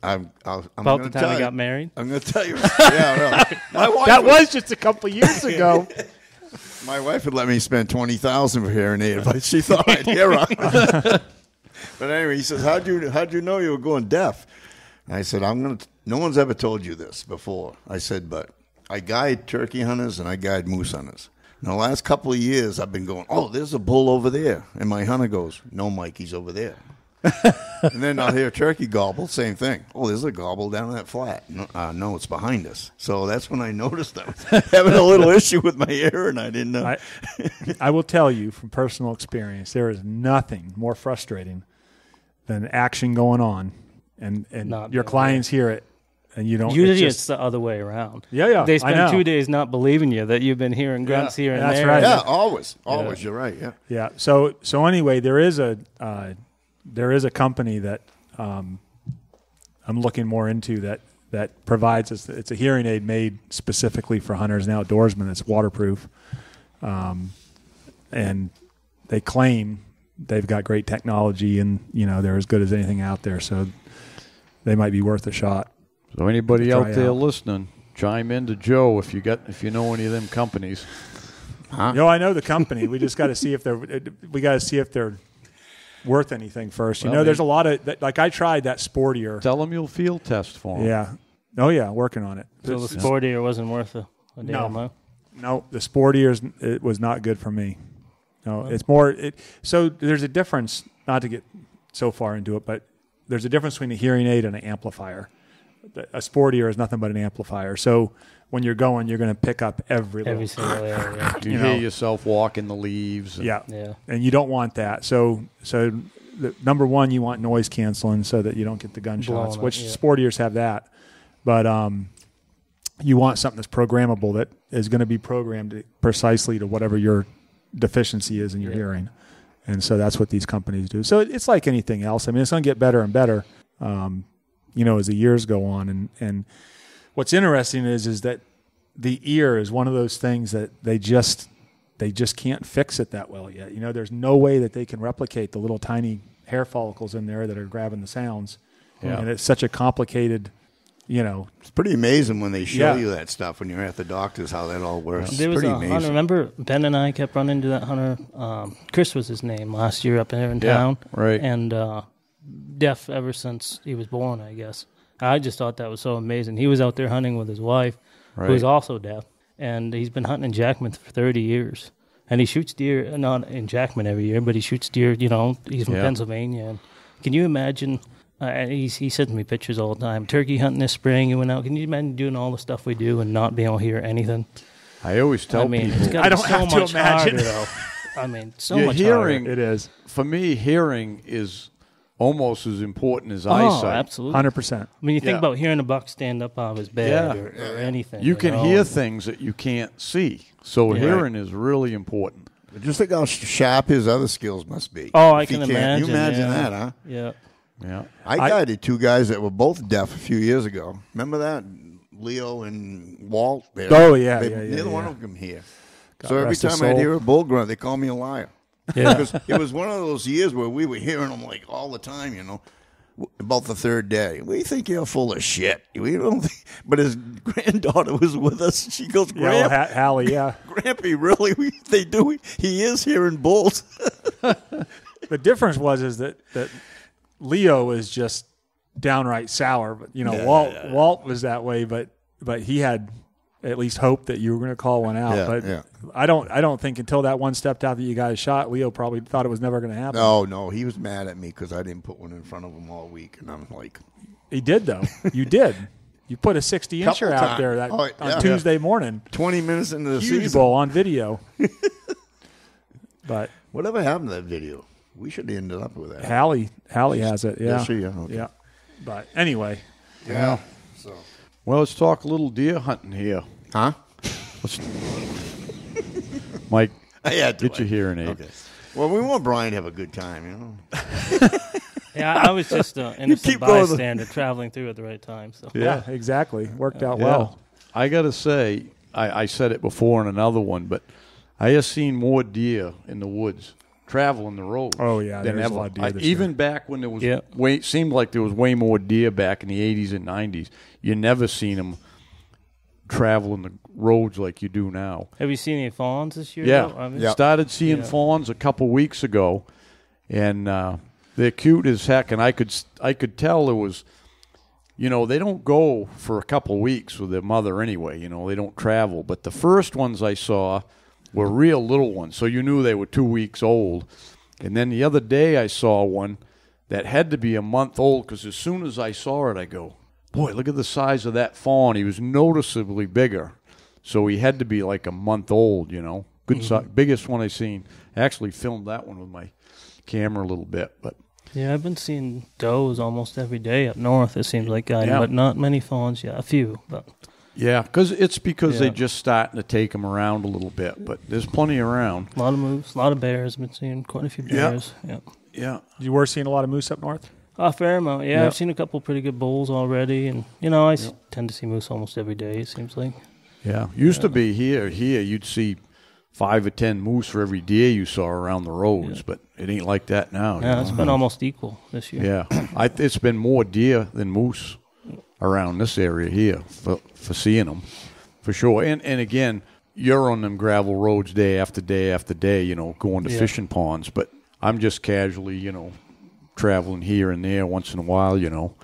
Speaker 4: I'm
Speaker 5: About
Speaker 4: going
Speaker 5: the
Speaker 4: to
Speaker 5: time
Speaker 4: tell
Speaker 5: I
Speaker 4: you.
Speaker 5: got married?
Speaker 4: I'm going to tell you. Yeah, no. My wife
Speaker 2: That was just a couple of years ago.
Speaker 4: My wife would let me spend $20,000 for hearing aid if she thought I'd hear her. But anyway, he says, "How'd you know you were going deaf?" And I said, no one's ever told you this before. I said, but I guide turkey hunters and I guide moose hunters. In the last couple of years, I've been going, oh, there's a bull over there. And my hunter goes, no, Mike, he's over there. And then I'll hear a turkey gobble, same thing. Oh, there's a gobble down that flat. No, it's behind us. So that's when I noticed I was having a little issue with my ear, and I didn't know.
Speaker 2: I will tell you from personal experience, there is nothing more frustrating than action going on, and
Speaker 5: Not
Speaker 2: your
Speaker 5: being
Speaker 2: clients hear it, and you don't.
Speaker 5: Usually
Speaker 2: it's
Speaker 5: it's the other way around.
Speaker 2: Yeah,
Speaker 5: They
Speaker 2: I
Speaker 5: spend
Speaker 2: know.
Speaker 5: 2 days not believing you that you've been hearing grunts here and
Speaker 2: That's
Speaker 5: there.
Speaker 2: right.
Speaker 4: Yeah, always. You're right. Yeah.
Speaker 2: Yeah. So anyway, there is a company that I'm looking more into that provides us. It's a hearing aid made specifically for hunters and outdoorsmen. It's waterproof, and they claim they've got great technology, and they're as good as anything out there. So they might be worth a shot.
Speaker 3: So anybody
Speaker 2: Try
Speaker 3: out there
Speaker 2: out.
Speaker 3: listening, chime in to Joe if you know any of them companies.
Speaker 4: Huh?
Speaker 2: I know the company. We just got to see if they're worth anything first.
Speaker 3: Well,
Speaker 2: There's a lot of like I tried that sportier.
Speaker 3: Tell them you'll field test for them.
Speaker 2: Yeah. Oh yeah, working on it.
Speaker 5: So the sportier wasn't worth a damn amount.
Speaker 2: No, the sportier it was not good for me. No, it's more. So there's a difference. Not to get so far into it, but there's a difference between a hearing aid and an amplifier. A sport ear is nothing but an amplifier. So when you're going to pick up every
Speaker 5: single area.
Speaker 3: You hear yourself walk in the leaves.
Speaker 2: Yeah.
Speaker 5: Yeah.
Speaker 2: And you don't want that. So number one, you want noise canceling so that you don't get the gunshots, which sport ears have that. But you want something that's programmable, that is going to be programmed precisely to whatever your deficiency is in your hearing. And so that's what these companies do. So it's like anything else. I mean, it's going to get better and better, as the years go on. And what's interesting is that the ear is one of those things that they just can't fix it that well yet. There's no way that they can replicate the little tiny hair follicles in there that are grabbing the sounds. Yeah. And it's such a complicated,
Speaker 4: It's pretty amazing when they show you that stuff when you're at the doctor's, how that all works.
Speaker 5: There was
Speaker 4: pretty
Speaker 5: a
Speaker 4: amazing.
Speaker 5: hunter. Remember, Ben and I kept running into that hunter. Chris was his name last year up there in town.
Speaker 3: Right.
Speaker 5: And deaf ever since he was born, I guess. I just thought that was so amazing. He was out there hunting with his wife, who is also deaf. And he's been hunting in Jackman for 30 years. And he shoots deer, not in Jackman every year, but he shoots deer, he's from Pennsylvania. And can you imagine, he sends me pictures all the time, turkey hunting this spring, he went out. Can you imagine doing all the stuff we do and not being able to hear anything?
Speaker 3: I always tell people.
Speaker 2: I don't have to imagine.
Speaker 5: Harder, though. I mean, so much
Speaker 3: hearing,
Speaker 5: harder.
Speaker 2: It is.
Speaker 3: For me, hearing is almost as important as eyesight.
Speaker 5: Oh, absolutely.
Speaker 2: 100%.
Speaker 5: I mean, you think about hearing a buck stand up out of his bed or anything.
Speaker 3: You can hear things that you can't see. So hearing is really important.
Speaker 4: Just think how sharp his other skills must be.
Speaker 5: Oh, I can imagine.
Speaker 4: You imagine that, huh?
Speaker 5: Yeah.
Speaker 3: Yeah.
Speaker 4: I guided two guys that were both deaf a few years ago. Remember that? Leo and Walt. Neither one of them here. So every time I'd hear a bull grunt, they call me a liar. Yeah. Because it was one of those years where we were hearing them like all the time, about the third day. We think you're full of shit. We don't think. But his granddaughter was with us. She goes,
Speaker 2: Hallie,
Speaker 4: Grampy, really? They do. He is hearing bulls.
Speaker 2: The difference is that Leo was just downright sour. But Walt was that way, but he had at least hope that you were going to call one out. I don't think until that one stepped out that you got a shot, Leo probably thought it was never going to happen.
Speaker 4: No, he was mad at me because I didn't put one in front of him all week, and I'm like,
Speaker 2: he did though. You did. You put a 60-incher out there on Tuesday morning.
Speaker 4: 20 minutes into the
Speaker 2: huge
Speaker 4: season.
Speaker 2: Bowl on video. But
Speaker 4: whatever happened to that video? We should have ended up with that.
Speaker 2: Hallie has it. Yeah.
Speaker 4: Okay.
Speaker 2: Yeah. But anyway.
Speaker 4: Yeah. So.
Speaker 3: Well, let's talk a little deer hunting here.
Speaker 4: Huh?
Speaker 3: Mike,
Speaker 4: get
Speaker 3: your hearing aid. Okay.
Speaker 4: Well, we want Brian to have a good time,
Speaker 5: Yeah, I was just an innocent bystander traveling through at the right time. So
Speaker 2: yeah, exactly. Worked out well.
Speaker 3: I got to say, I said it before in another one, but I have seen more deer in the woods traveling the road.
Speaker 2: Oh, yeah.
Speaker 3: Than
Speaker 2: there's
Speaker 3: ever.
Speaker 2: A lot of deer this
Speaker 3: even
Speaker 2: year.
Speaker 3: back when there was seemed like there was way more deer back in the 80s and 90s. You never seen them traveling the roads like you do now.
Speaker 5: Have you seen any fawns this year?
Speaker 3: Yeah. Started seeing fawns a couple weeks ago, and they're cute as heck. And I could tell it was, they don't go for a couple weeks with their mother anyway. They don't travel. But the first ones I saw were real little ones, so you knew they were 2 weeks old. And then the other day I saw one that had to be a month old, because as soon as I saw it, I go, boy, look at the size of that fawn. He was noticeably bigger. So he had to be like a month old, Good size, biggest one I seen. I actually filmed that one with my camera a little bit. But
Speaker 5: yeah, I've been seeing does almost every day up north, it seems like, but not many fawns. Yeah, a few. But
Speaker 3: yeah, because they're just starting to take them around a little bit. But there's plenty around.
Speaker 5: A lot of moose, a lot of bears. I've been seeing quite a few bears.
Speaker 3: Yeah.
Speaker 2: You were seeing a lot of moose up north?
Speaker 5: A fair amount, yeah. I've seen a couple pretty good bulls already, and I tend to see moose almost every day, it seems like.
Speaker 3: Yeah, used to be here you'd see 5 or 10 moose for every deer you saw around the roads, but it ain't like that now.
Speaker 5: Yeah, it's been almost equal this year.
Speaker 3: Yeah, it's been more deer than moose around this area here for seeing them, for sure. And again, you're on them gravel roads day after day after day, going to fishing ponds, but I'm just casually, traveling here and there once in a while,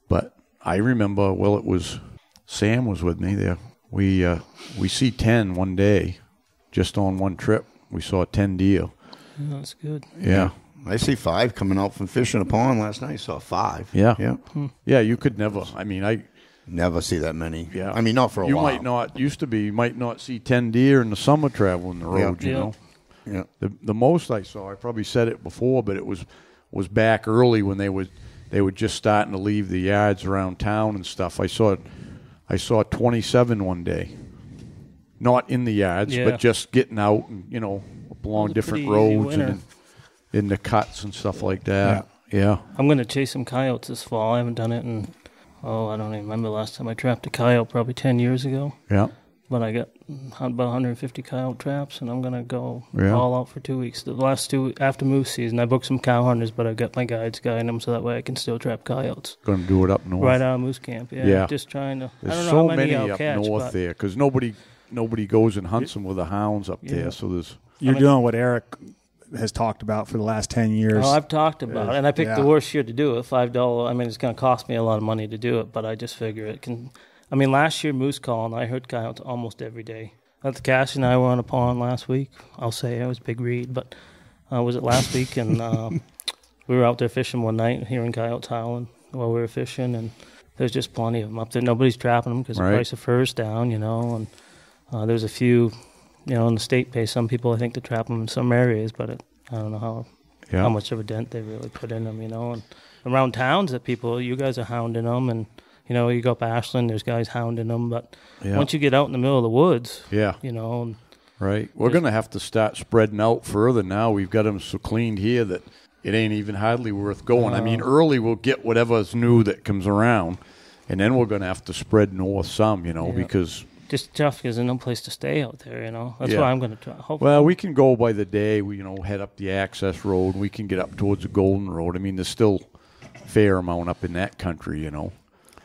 Speaker 3: But I remember, it was Sam was with me there. We see 10 one day, just on one trip. We saw 10 deer.
Speaker 5: Yeah, that's good.
Speaker 3: Yeah.
Speaker 4: I see 5 coming out from fishing a pond last night. Saw 5.
Speaker 3: Yeah.
Speaker 4: Yeah.
Speaker 3: Yeah, you could never. I mean,
Speaker 4: Never see that many.
Speaker 3: Yeah.
Speaker 4: I mean, not for a
Speaker 3: you
Speaker 4: while.
Speaker 3: might not, used to be, you might not see 10 deer in the summer traveling the road, you know.
Speaker 4: Yeah.
Speaker 3: The most I saw, I probably said it before, but it was back early when they were just starting to leave the yards around town and stuff. I saw 27 one day. Not in the yards, but just getting out and, you know, along different roads and in the cuts and stuff like that. Yeah.
Speaker 5: I'm going to chase some coyotes this fall. I haven't done it in, I don't even remember the last time I trapped a coyote, probably 10 years ago.
Speaker 3: Yeah.
Speaker 5: But I got about 150 coyote traps, and I'm going to go
Speaker 3: Yeah.
Speaker 5: all out for 2 weeks. The last 2, after moose season, I booked some cow hunters, but I got my guides guiding them so that way I can still trap coyotes.
Speaker 3: Going to do it up north.
Speaker 5: Right out of moose camp, yeah. Just trying to,
Speaker 3: There's
Speaker 5: I don't know
Speaker 3: so
Speaker 5: how many
Speaker 3: many
Speaker 5: I'll
Speaker 3: up
Speaker 5: catch,
Speaker 3: north
Speaker 5: but
Speaker 3: there because nobody goes and hunts them with the hounds up there. So there's
Speaker 2: You're doing what Eric has talked about for the last 10 years.
Speaker 5: Oh, I've talked about it, and I picked the worst year to do it, $5. I mean, it's going to cost me a lot of money to do it, but I just figure it can. I mean, last year, moose calling, I heard coyotes almost every day. Cassie and I were on a pond last week. I'll say it was Big Reed, but was it last week? And we were out there fishing one night, hearing coyotes howling while we were fishing, and there's just plenty of them up there. Nobody's trapping them because the price of fur's down, you know, and there's a few. You know, in the state pay some people, I think, to trap them in some areas, but I don't know how much of a dent they really put in them, you know. And around towns that you guys are hounding them, and, you know, you go up Ashland, there's guys hounding them, but once you get out in the middle of the woods, you know.
Speaker 3: Right. We're going to have to start spreading out further now. We've got them so cleaned here that it ain't even hardly worth going. I mean, early we'll get whatever's new that comes around, and then we're going to have to spread north some, you know, because...
Speaker 5: Just tough because there's no place to stay out there, you know. That's why I'm going to try. Hopefully.
Speaker 3: Well, we can go by the day. We, you know, head up the access road. We can get up towards the Golden Road. I mean, there's still a fair amount up in that country, you know.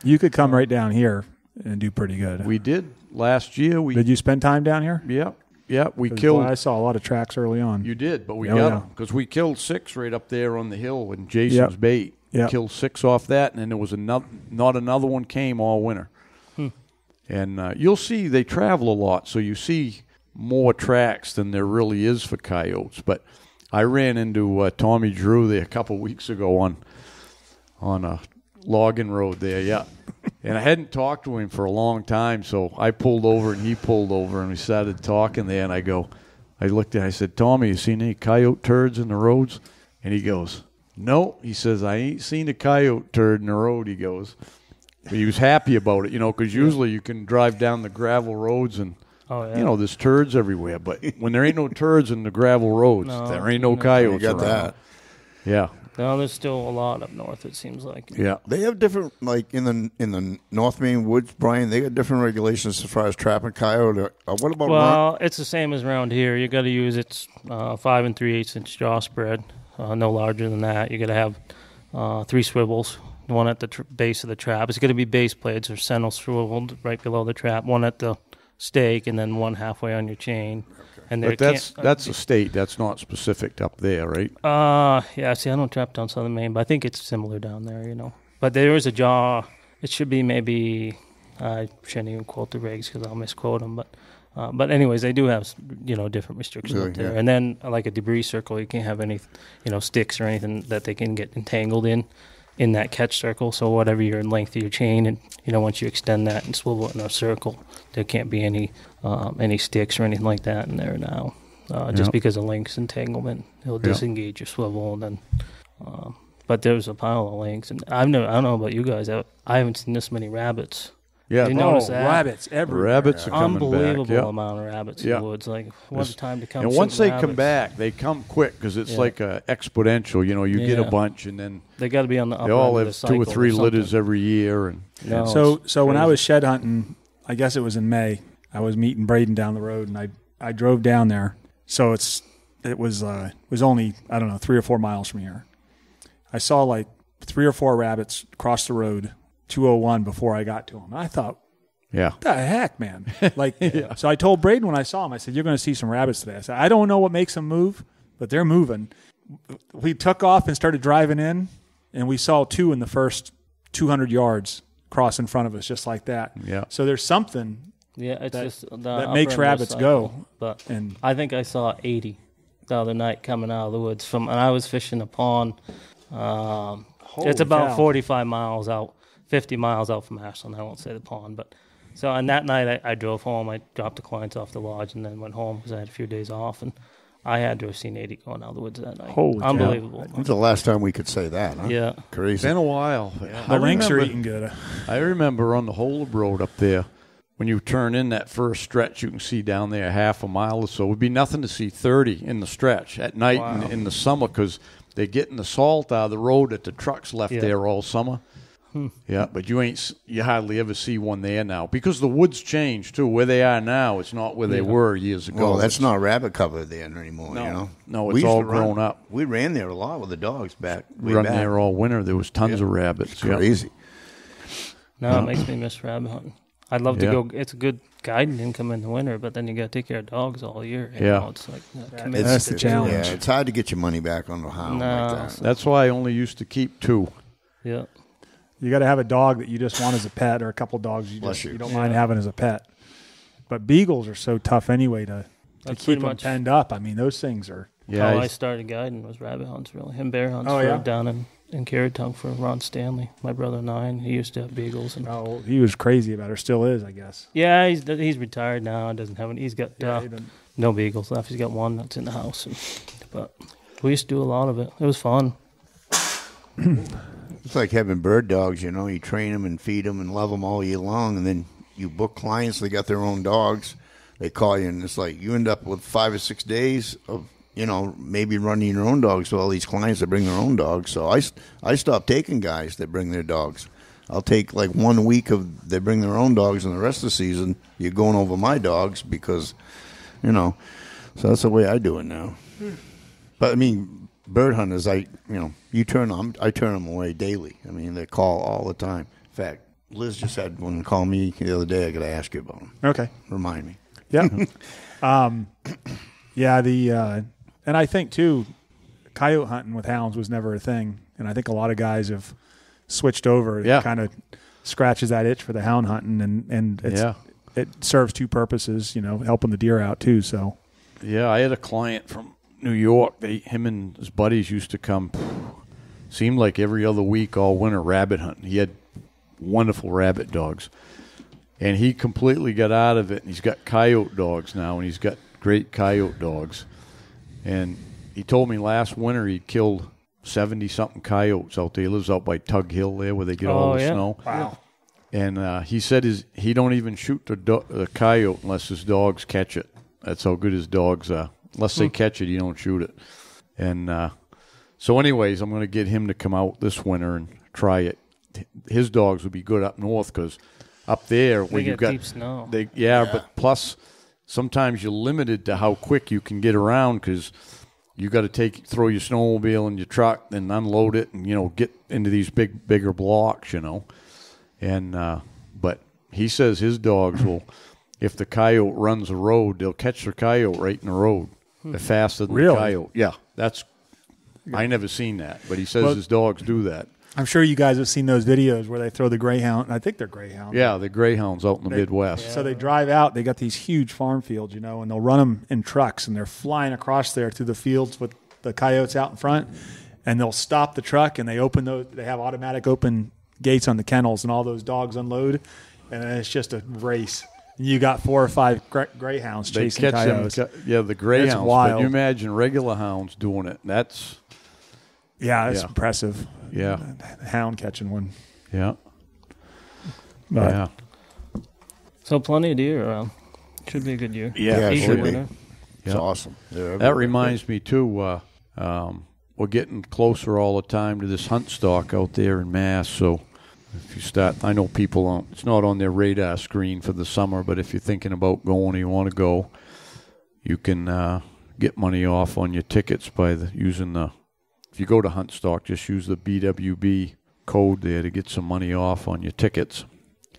Speaker 2: You could come right down here and do pretty good.
Speaker 3: We did last year.
Speaker 2: Did you spend time down here?
Speaker 3: Yeah. Yeah, we killed.
Speaker 2: I saw a lot of tracks early on.
Speaker 3: You did, but we got them because we killed 6 right up there on the hill in Jason's Bait. Killed 6 off that, and then there was not another one came all winter. And you'll see they travel a lot, so you see more tracks than there really is for coyotes. But I ran into Tommy Drew there a couple of weeks ago on a logging road there, and I hadn't talked to him for a long time, so I pulled over and he pulled over, and we started talking there, and I looked at him, I said, Tommy, you seen any coyote turds in the roads? And he goes, no. He says, I ain't seen a coyote turd in the road, he goes. But he was happy about it, you know, because usually you can drive down the gravel roads and, you know, there's turds everywhere. But when there ain't no turds in the gravel roads, there ain't no coyotes
Speaker 4: You got
Speaker 3: around.
Speaker 4: that.
Speaker 3: Yeah.
Speaker 5: No, there's still a lot up north, it seems like.
Speaker 3: Yeah.
Speaker 4: They have different, like in the North Maine woods, Brian, they got different regulations as far as trapping coyote. What about
Speaker 5: Well, it's the same as around here. You got to use 5 3/8 inch jaw spread, no larger than that. You got to have 3 swivels. One at the base of the trap. It's going to be base plates or sentinel swiveled right below the trap. One at the stake, and then one halfway on your chain. Okay. And
Speaker 3: but that's a state. That's not specific up there, right?
Speaker 5: Yeah. See, I don't trap down southern Maine, but I think it's similar down there. You know, but there is a jaw. It should be maybe. I shouldn't even quote the regs because I'll misquote them, but anyways, they do have, you know, different restrictions up there. And then like a debris circle, you can't have any, you know, sticks or anything that they can get entangled in that catch circle. So whatever your length of your chain, and, you know, once you extend that and swivel it in a circle, there can't be any sticks or anything like that in there now. Just because of links entanglement, it'll disengage your swivel, and then. But there's a pile of links, and I don't know about you guys. I haven't seen this many rabbits.
Speaker 3: Yeah,
Speaker 5: you notice that?
Speaker 2: Rabbits everywhere.
Speaker 3: Rabbits are coming
Speaker 5: Unbelievable
Speaker 3: back.
Speaker 5: amount of rabbits in the woods. Like, what a time to come.
Speaker 3: And once they come back, they come quick because it's like a exponential. You know, you get a bunch, and then
Speaker 5: they got to be on the upper
Speaker 3: they all
Speaker 5: end
Speaker 3: have
Speaker 5: of the
Speaker 3: 2 or 3
Speaker 5: cycle
Speaker 3: litters every year. And
Speaker 2: So when I was shed hunting, I guess it was in May, I was meeting Braden down the road, and I drove down there. So it was only, I don't know, 3 or 4 miles from here. I saw like 3 or 4 rabbits cross the road 201 before I got to them. I thought, what the heck, man? Like, So I told Braden when I saw him, I said, you're going to see some rabbits today. I said, I don't know what makes them move, but they're moving. We took off and started driving in, and we saw 2 in the first 200 yards cross in front of us, just like that.
Speaker 3: Yeah.
Speaker 2: So there's something
Speaker 5: it's
Speaker 2: that,
Speaker 5: just
Speaker 2: that makes rabbits go.
Speaker 5: But I think I saw 80 the other night coming out of the woods and I was fishing a pond. It's about
Speaker 2: cow.
Speaker 5: 45 miles out, 50 miles out from Ashland. I won't say the pond, but so on that night I drove home. I dropped the clients off the lodge and then went home because I had a few days off, and I had to have seen 80 going out of the woods that night.
Speaker 2: Holy cow.
Speaker 5: Unbelievable.
Speaker 4: When's the last time we could say that? Huh?
Speaker 5: Yeah.
Speaker 4: Crazy.
Speaker 3: It's been a while.
Speaker 2: The lynx are eating good.
Speaker 3: I remember on the Holub Road up there, when you turn in that first stretch, you can see down there half a mile or so. It would be nothing to see 30 in the stretch at night and in the summer because they're getting the salt out of the road that the trucks left there all summer. Yeah, but you hardly ever see one there now because the woods changed too. Where they are now, it's not where they were years ago.
Speaker 4: Well, that's not rabbit cover there anymore.
Speaker 3: No,
Speaker 4: you know?
Speaker 3: no, it's
Speaker 4: We used
Speaker 3: all
Speaker 4: to run-
Speaker 3: grown up.
Speaker 4: We ran there a lot with the dogs back.
Speaker 3: We run there all winter. There was tons of rabbits. Yeah.
Speaker 4: Crazy.
Speaker 5: No, it makes me miss rabbit hunting. I'd love to go. It's a good guiding income in the winter, but then you got to take care of dogs all year. You know, it's like commitment.
Speaker 2: That's the challenge.
Speaker 4: Yeah, it's hard to get your money back on the hound
Speaker 5: No.
Speaker 4: like that.
Speaker 3: That's why I only used to keep 2.
Speaker 5: Yeah.
Speaker 2: You got to have a dog that you just want as a pet, or a couple dogs you don't mind having as a pet. But beagles are so tough anyway to
Speaker 5: That's
Speaker 2: keep
Speaker 5: pretty
Speaker 2: them
Speaker 5: much
Speaker 2: penned up. I mean, those things are.
Speaker 3: Yeah,
Speaker 5: how I started guiding was rabbit hunts, really. And bear hunts down in Carrollton for Ron Stanley, my brother and I. And he used to have beagles. And
Speaker 2: He was crazy about it, or still is, I guess.
Speaker 5: yeah, he's retired now. Doesn't have any. He's got
Speaker 2: He doesn't-
Speaker 5: no beagles left. He's got one that's in the house. But we used to do a lot of it. It was fun.
Speaker 4: It's like having bird dogs, you know. You train them and feed them and love them all year long, and then you book clients. They got their own dogs. They call you, and it's like you end up with 5 or 6 days of, you know, maybe running your own dogs to all these clients that bring their own dogs. So I stopped taking guys that bring their dogs. I'll take like 1 week of they bring their own dogs, and the rest of the season you're going over my dogs because, you know, so that's the way I do it now. But I mean, bird hunters, I turn them away daily. I mean, they call all the time. In fact, Liz just had one call me the other day. I got to ask you about them.
Speaker 2: Okay.
Speaker 4: Remind me.
Speaker 2: Yeah. And I think too, coyote hunting with hounds was never a thing, and I think a lot of guys have switched over.
Speaker 3: Yeah.
Speaker 2: It kind of scratches that itch for the hound hunting, and it serves two purposes, you know, helping the deer out too. So
Speaker 3: yeah, I had a client from New York. Him and his buddies used to come. Seemed like every other week all winter rabbit hunting. He had wonderful rabbit dogs. And he completely got out of it, and he's got coyote dogs now, and he's got great coyote dogs. And he told me last winter he killed 70-something coyotes out there. He lives out by Tug Hill there where they get all the snow.
Speaker 2: Wow.
Speaker 3: And he said he don't even shoot the coyote unless his dogs catch it. That's how good his dogs are. Unless they catch it, he don't shoot it. And so anyways, I'm going to get him to come out this winter and try it. His dogs would be good up north because up there where you got
Speaker 5: deep snow.
Speaker 3: But plus sometimes you're limited to how quick you can get around because you got to throw your snowmobile in your truck and unload it and, you know, get into these bigger blocks, you know. And but he says his dogs will, if the coyote runs a road, they'll catch the coyote right in the road. They're faster than the coyote. Yeah, I never seen that, but he says his dogs do that.
Speaker 2: I'm sure you guys have seen those videos where they throw the greyhound. I think they're greyhounds.
Speaker 3: Yeah, the greyhounds out in the Midwest.
Speaker 2: So they drive out. They got these huge farm fields, you know, and they'll run them in trucks, and they're flying across there through the fields with the coyotes out in front, and they'll stop the truck, and they open those. They have automatic open gates on the kennels, and all those dogs unload, and it's just a race. And you got 4 or 5 greyhounds chasing
Speaker 3: they catch
Speaker 2: coyotes.
Speaker 3: Them, the greyhounds.
Speaker 2: It's wild.
Speaker 3: But you imagine regular hounds doing it. That's
Speaker 2: impressive.
Speaker 3: Yeah.
Speaker 2: Hound catching one.
Speaker 3: Yeah.
Speaker 2: But,
Speaker 3: yeah.
Speaker 5: So plenty of deer around. Should be a good year.
Speaker 4: Yeah, it
Speaker 5: Eager
Speaker 4: should be.
Speaker 5: winter.
Speaker 4: It's awesome.
Speaker 3: That reminds me, too, we're getting closer all the time to this hunt stock out there in Mass. So if you start, I know people it's not on their radar screen for the summer, but if you're thinking about going or you want to go, you can get money off on your tickets by using the, if you go to hunt stock, just use the BWB code there to get some money off on your tickets.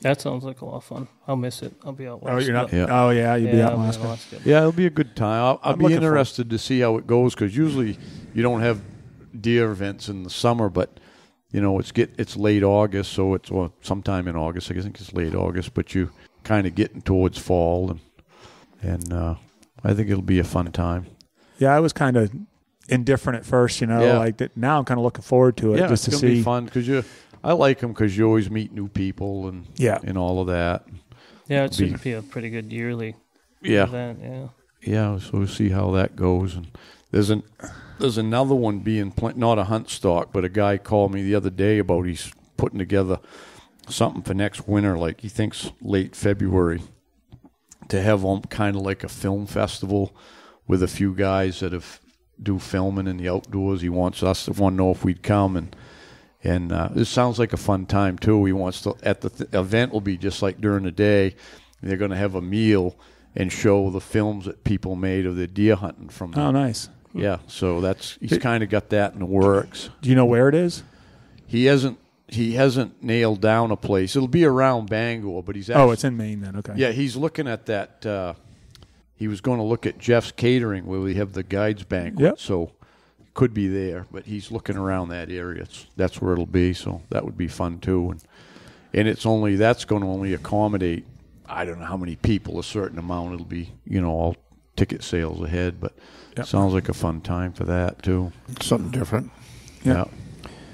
Speaker 5: That sounds like a lot of fun. I'll miss it. I'll be out west.
Speaker 2: Oh, you're not?
Speaker 3: Yeah.
Speaker 2: Oh, yeah, you'd be out in
Speaker 5: I'll
Speaker 2: Alaska.
Speaker 5: Alaska.
Speaker 3: Yeah, it'll be a good time. I'll be
Speaker 2: looking
Speaker 3: interested to see how it goes because usually you don't have deer events in the summer, but you know it's late August, so it's sometime in August. I think it's late August, but you kind of getting towards fall, and I think it'll be a fun time.
Speaker 2: Yeah, I was kind of indifferent at first, like that. Now I'm kind of looking forward to it just to
Speaker 3: it's
Speaker 2: see.
Speaker 3: Be fun because I like them because you always meet new people and all of that.
Speaker 5: Yeah, it should be a pretty good yearly event. Yeah.
Speaker 3: Yeah, so we'll see how that goes. And there's another one being not a hunt stock, but a guy called me the other day about he's putting together something for next winter, like he thinks late February, to have kind of like a film festival with a few guys that do filming in the outdoors. He wants us to want to know if we'd come, and this sounds like a fun time too. He wants to at the event will be just like during the day. They're going to have a meal and show the films that people made of the deer hunting from.
Speaker 2: Oh, nice.
Speaker 3: Yeah, so he's kind of got that in the works.
Speaker 2: Do you know where it is?
Speaker 3: He hasn't nailed down a place. It'll be around Bangor, but he's actually,
Speaker 2: it's in Maine then. Okay.
Speaker 3: Yeah, he's looking at that. He was going to look at Jeff's Catering where we have the guides banquet.
Speaker 2: Yep.
Speaker 3: So it could be there, but he's looking around that area. That's where it'll be. So that would be fun too. And that's going to only accommodate, I don't know how many people, a certain amount. It'll be, all ticket sales ahead, but sounds like a fun time for that too.
Speaker 4: Something different.
Speaker 3: Yeah.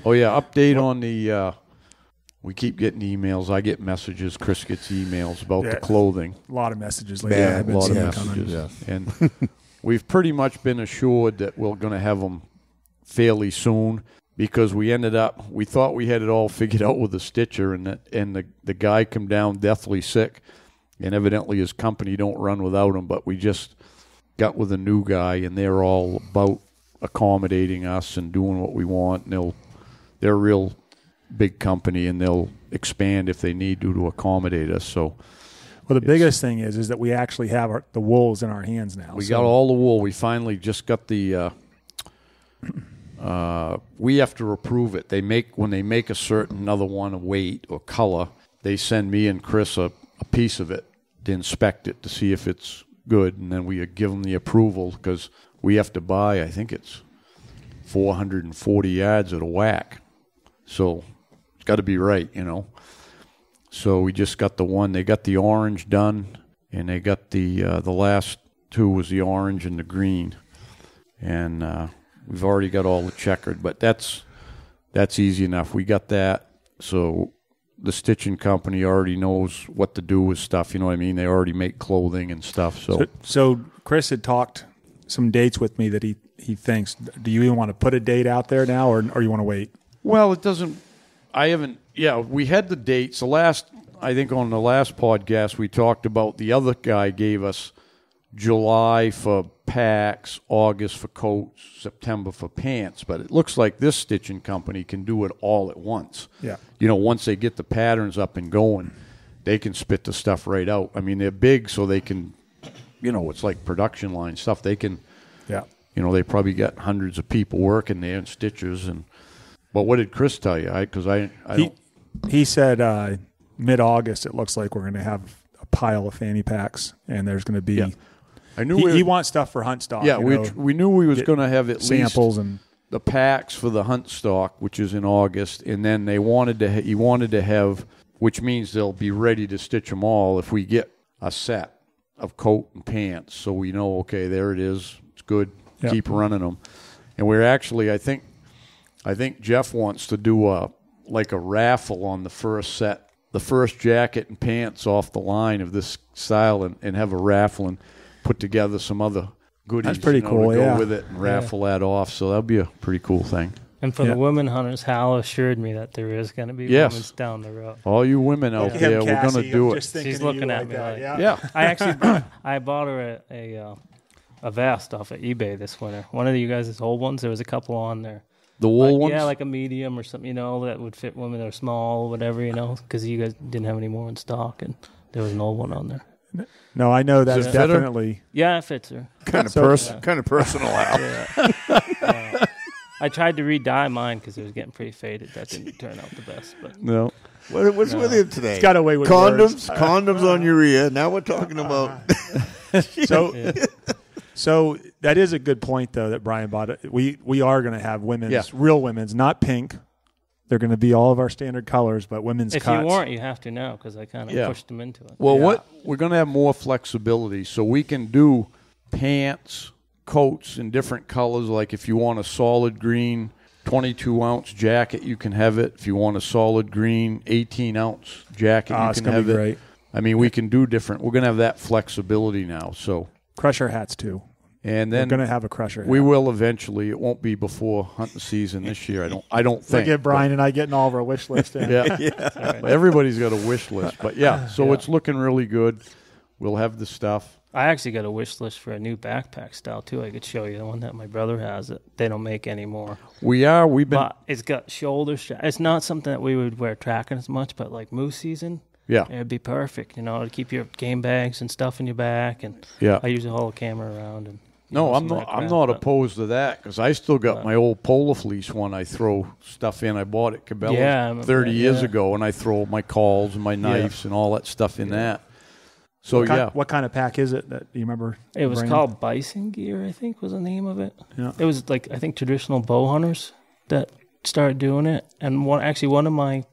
Speaker 3: Oh yeah, update on the. We keep getting emails. I get messages. Chris gets emails about the clothing.
Speaker 2: A lot of messages lately.
Speaker 4: Yeah,
Speaker 3: A lot of messages. And we've pretty much been assured that we're going to have them fairly soon because we thought we had it all figured out with the stitcher, and the guy come down deathly sick, and evidently his company don't run without him. But we just got with a new guy, and they're all about accommodating us and doing what we want. And they're a real big company, and they'll expand if they need to accommodate us. So,
Speaker 2: well, the biggest thing is that we actually have the wools in our hands now.
Speaker 3: We got all the wool. We finally just got the. We have to approve it. When they make a certain another one of weight or color, they send me and Chris a piece of it to inspect it to see if it's good, and then we give them the approval because we have to buy. I think it's 440 yards at a whack. So it's got to be right, So we just got the one. They got the orange done, and they got the last two was the orange and the green. And we've already got all the checkered, but that's easy enough. We got that. So the stitching company already knows what to do with stuff, you know what I mean? They already make clothing and stuff.
Speaker 2: So Chris had talked some dates with me that he thinks. Do you even want to put a date out there now, or you want to wait?
Speaker 3: Well, it doesn't. I haven't. Yeah, we had the dates. I think on the last podcast we talked about the other guy gave us July for packs, August for coats, September for pants. But it looks like this stitching company can do it all at once.
Speaker 2: Yeah.
Speaker 3: Once they get the patterns up and going, they can spit the stuff right out. I mean, they're big, so they can. It's like production line stuff. They can.
Speaker 2: Yeah.
Speaker 3: They probably got hundreds of people working there and stitchers and. But what did Chris tell you? Because I don't.
Speaker 2: He said mid-August it looks like we're going to have a pile of fanny packs, and there's going to be.
Speaker 3: Yeah. I knew
Speaker 2: he wants stuff for hunt stock.
Speaker 3: Yeah, we knew we was going to have at
Speaker 2: samples
Speaker 3: least
Speaker 2: and
Speaker 3: the packs for the hunt stock, which is in August, and then he wanted to have, which means they'll be ready to stitch them all if we get a set of coat and pants, so we know okay, there it is, it's good, keep running them, and we're actually I think Jeff wants to do a raffle on the first set, the first jacket and pants off the line of this style, and have a raffle and put together some other goodies.
Speaker 2: That's pretty cool,
Speaker 3: to go with it and raffle that off. So that'll be a pretty cool thing.
Speaker 5: And for the women hunters, Hal assured me that there is going to be women's down the road.
Speaker 3: All you women out there, we're going to do it.
Speaker 5: She's looking at me like,
Speaker 3: yeah.
Speaker 5: I bought her a vest off of eBay this winter. One of you guys' old ones. There was a couple on there.
Speaker 3: The wool ones?
Speaker 5: Yeah, like a medium or something, that would fit women that are small, whatever, because you guys didn't have any more in stock, and there was an old one on there.
Speaker 2: No, I know that's definitely.
Speaker 5: Yeah, it fits her.
Speaker 4: Kind of personal, Al.
Speaker 5: Yeah. I tried to re-dye mine because it was getting pretty faded. That didn't turn out the best. But
Speaker 3: no.
Speaker 4: What's with him today?
Speaker 2: He's got away with
Speaker 4: condoms on your ear. Now we're talking about.
Speaker 2: So that is a good point, though, that Brian bought it. We are going to have real women's, not pink. They're going to be all of our standard colors, but women's cuts.
Speaker 5: If you weren't, you have to now because I kind of pushed them into it.
Speaker 3: Well, we're going to have more flexibility, so we can do pants, coats in different colors. Like if you want a solid green 22-ounce jacket, you can have it. If you want a solid green 18-ounce jacket, you can have it. Great. I mean, we can do different. We're going to have that flexibility now. So
Speaker 2: crusher hats too.
Speaker 3: And then
Speaker 2: we're going to have a crusher hat.
Speaker 3: We will eventually. It won't be before hunting season this year. I don't think.
Speaker 2: Look at Brian and I getting all of our wish list in.
Speaker 3: Yeah. Everybody's got a wish list. But so it's looking really good. We'll have the stuff.
Speaker 5: I actually got a wish list for a new backpack style too. I could show you the one that my brother has. They don't make anymore.
Speaker 3: We've been.
Speaker 5: But it's got shoulder strap. It's not something that we would wear tracking as much, but like moose season, it'd be perfect. To keep your game bags and stuff in your back, and I usually haul a camera around. And
Speaker 3: I'm not opposed to that because I still got my old Polar Fleece one. I throw stuff in. I bought at Cabela's 30 years ago, and I throw my calls and my knives and all that stuff in that. So
Speaker 2: what kind of pack is it that you remember?
Speaker 5: It was called Bison Gear, I think was the name of it.
Speaker 2: Yeah.
Speaker 5: It was like I think traditional bow hunters that started doing it, and one of my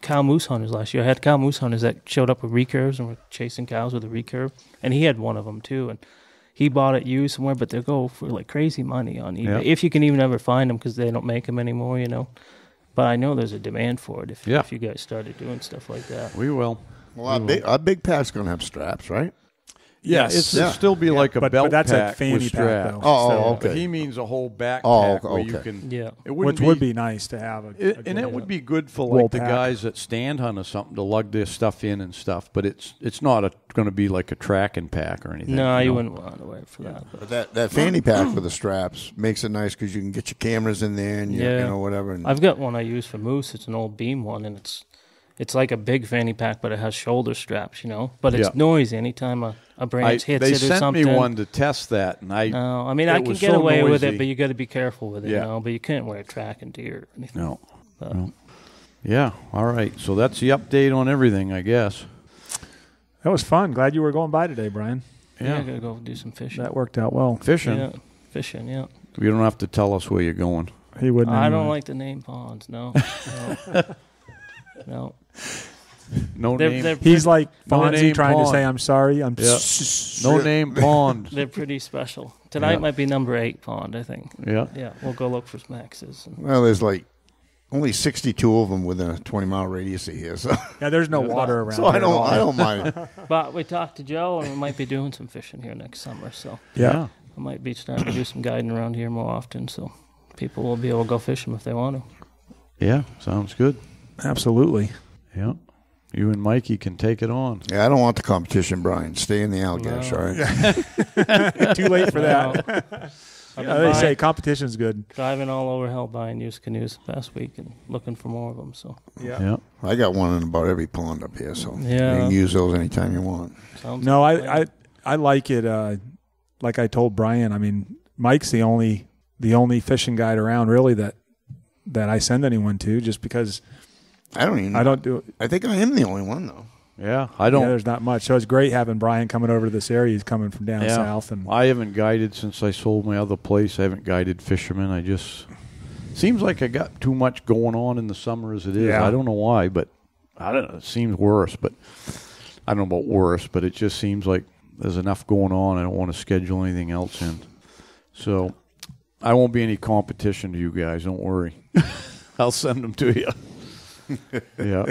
Speaker 5: cow moose hunters last year. I had cow moose hunters that showed up with recurves and were chasing cows with a recurve, and he had one of them too. And he bought it used somewhere, but they go for like crazy money on eBay if you can even ever find them because they don't make them anymore. But I know there's a demand for it if you guys started doing stuff like that.
Speaker 3: We will.
Speaker 4: Well, our big pack's going to have straps, right?
Speaker 3: Yes. It'll still be like a belt
Speaker 2: but that's
Speaker 3: pack
Speaker 2: a fanny
Speaker 3: with
Speaker 2: pack,
Speaker 3: straps.
Speaker 2: though.
Speaker 3: Okay. He means a whole backpack where you can.
Speaker 5: Yeah.
Speaker 2: Which would be nice to have.
Speaker 3: It would be good for like the guys that stand hunt or something to lug their stuff in and stuff. But it's not going to be like a tracking pack or anything.
Speaker 5: No, you wouldn't want to wear it for that.
Speaker 4: But that fanny pack with the straps makes it nice because you can get your cameras in there and whatever. And
Speaker 5: I've got one I use for moose. It's an old beam one, and it's like a big fanny pack, but it has shoulder straps, But it's noisy anytime a branch hits it or something.
Speaker 3: They sent me one to test that, and I
Speaker 5: can get away with it, but you got to be careful with it, But you can't wear tracking deer or anything.
Speaker 3: No. Yeah, all right. So that's the update on everything, I guess.
Speaker 2: That was fun. Glad you were going by today, Brian.
Speaker 5: Yeah, I got to go do some fishing.
Speaker 2: That worked out well.
Speaker 3: Fishing?
Speaker 5: Yeah, fishing, yeah.
Speaker 3: You don't have to tell us where you're going.
Speaker 2: He wouldn't.
Speaker 5: I don't like to name ponds, no. No.
Speaker 3: No name.
Speaker 2: He's like Fonzie trying
Speaker 3: pond.
Speaker 2: to say, I'm sorry.
Speaker 3: No name pond.
Speaker 5: They're pretty special. Tonight might be number 8 pond, I think.
Speaker 3: Yeah.
Speaker 5: Yeah, we'll go look for maxes.
Speaker 4: Well, there's like only 62 of them within a 20-mile radius of here. So
Speaker 2: there's no water around.
Speaker 4: So I don't mind.
Speaker 5: But we talked to Joe, and we might be doing some fishing here next summer. So
Speaker 2: I
Speaker 5: might be starting to do some guiding around here more often. So people will be able to go fishing if they want to.
Speaker 3: Yeah, sounds good.
Speaker 2: Absolutely.
Speaker 3: Yeah. You and Mikey can take it on.
Speaker 4: Yeah, I don't want the competition, Brian. Stay in the Allagash, all right?
Speaker 2: Too late for that. They say competition's good.
Speaker 5: Driving all over hell buying used canoes the past week and looking for more of them. So
Speaker 4: I got one in about every pond up here, so you
Speaker 5: Yeah.
Speaker 4: can use those anytime you want.
Speaker 5: sounds
Speaker 2: No,
Speaker 5: like a
Speaker 2: I
Speaker 5: plan.
Speaker 2: I like it. Like I told Brian, I mean, Mike's the only fishing guide around really that I send anyone to, just because
Speaker 4: I don't do it. I think I am the only one though.
Speaker 3: Yeah, I don't.
Speaker 2: Yeah, there's not much, so it's great having Brian coming over to this area. He's coming from down south, and
Speaker 3: I haven't guided since I sold my other place. I haven't guided fishermen. I just seems like I got too much going on in the summer as it is.
Speaker 2: Yeah.
Speaker 3: I don't know why, but I don't know. It seems worse, but I don't know about worse, but it just seems like there's enough going on. I don't want to schedule anything else in. So I won't be any competition to you guys. Don't worry. I'll send them to you. Yeah.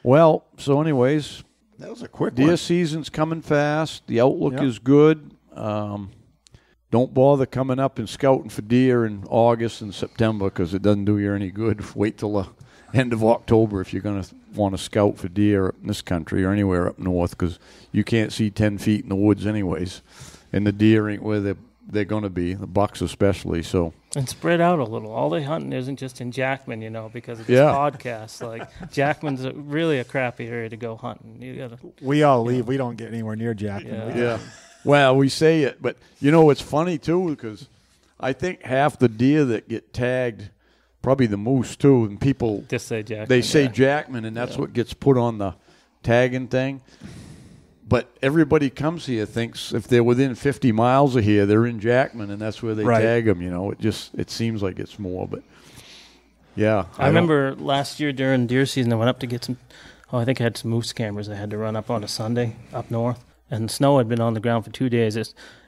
Speaker 3: Well, so anyways,
Speaker 4: That was a quick
Speaker 3: deer
Speaker 4: one.
Speaker 3: season's coming fast. The outlook is good. Don't bother coming up and scouting for deer in August and September because it doesn't do you any good. Wait till the end of October if you're going to want to scout for deer in this country or anywhere up north, because you can't see 10 feet in the woods anyways. And the deer ain't where they're going to be, the bucks especially. So
Speaker 5: And spread out a little. All the hunting isn't just in Jackman, because of this podcast. Like Jackman's really a crappy area to go hunting. You gotta.
Speaker 2: we all leave. We don't get anywhere near Jackman.
Speaker 5: Yeah.
Speaker 3: Well, we say it, but it's funny too, because I think half the deer that get tagged, probably the moose too, and people
Speaker 5: Just say Jackman.
Speaker 3: they say Jackman, and that's what gets put on the tagging thing. But everybody comes here thinks if they're within 50 miles of here, they're in Jackman, and that's where they tag them. It seems like it's more, but yeah.
Speaker 5: I remember last year during deer season, I went up to get some. I think I had some moose cameras I had to run up on a Sunday up north, and snow had been on the ground for 2 days.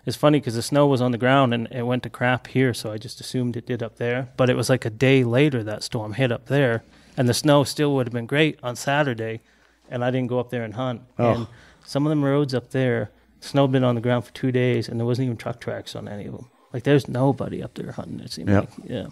Speaker 5: it's funny because the snow was on the ground and it went to crap here, so I just assumed it did up there. But it was like a day later that storm hit up there, and the snow still would have been great on Saturday, and I didn't go up there and hunt.
Speaker 3: Oh.
Speaker 5: And some of them roads up there, snow had been on the ground for 2 days, and there wasn't even truck tracks on any of them. Like, there's nobody up there hunting, it seemed like. Yeah.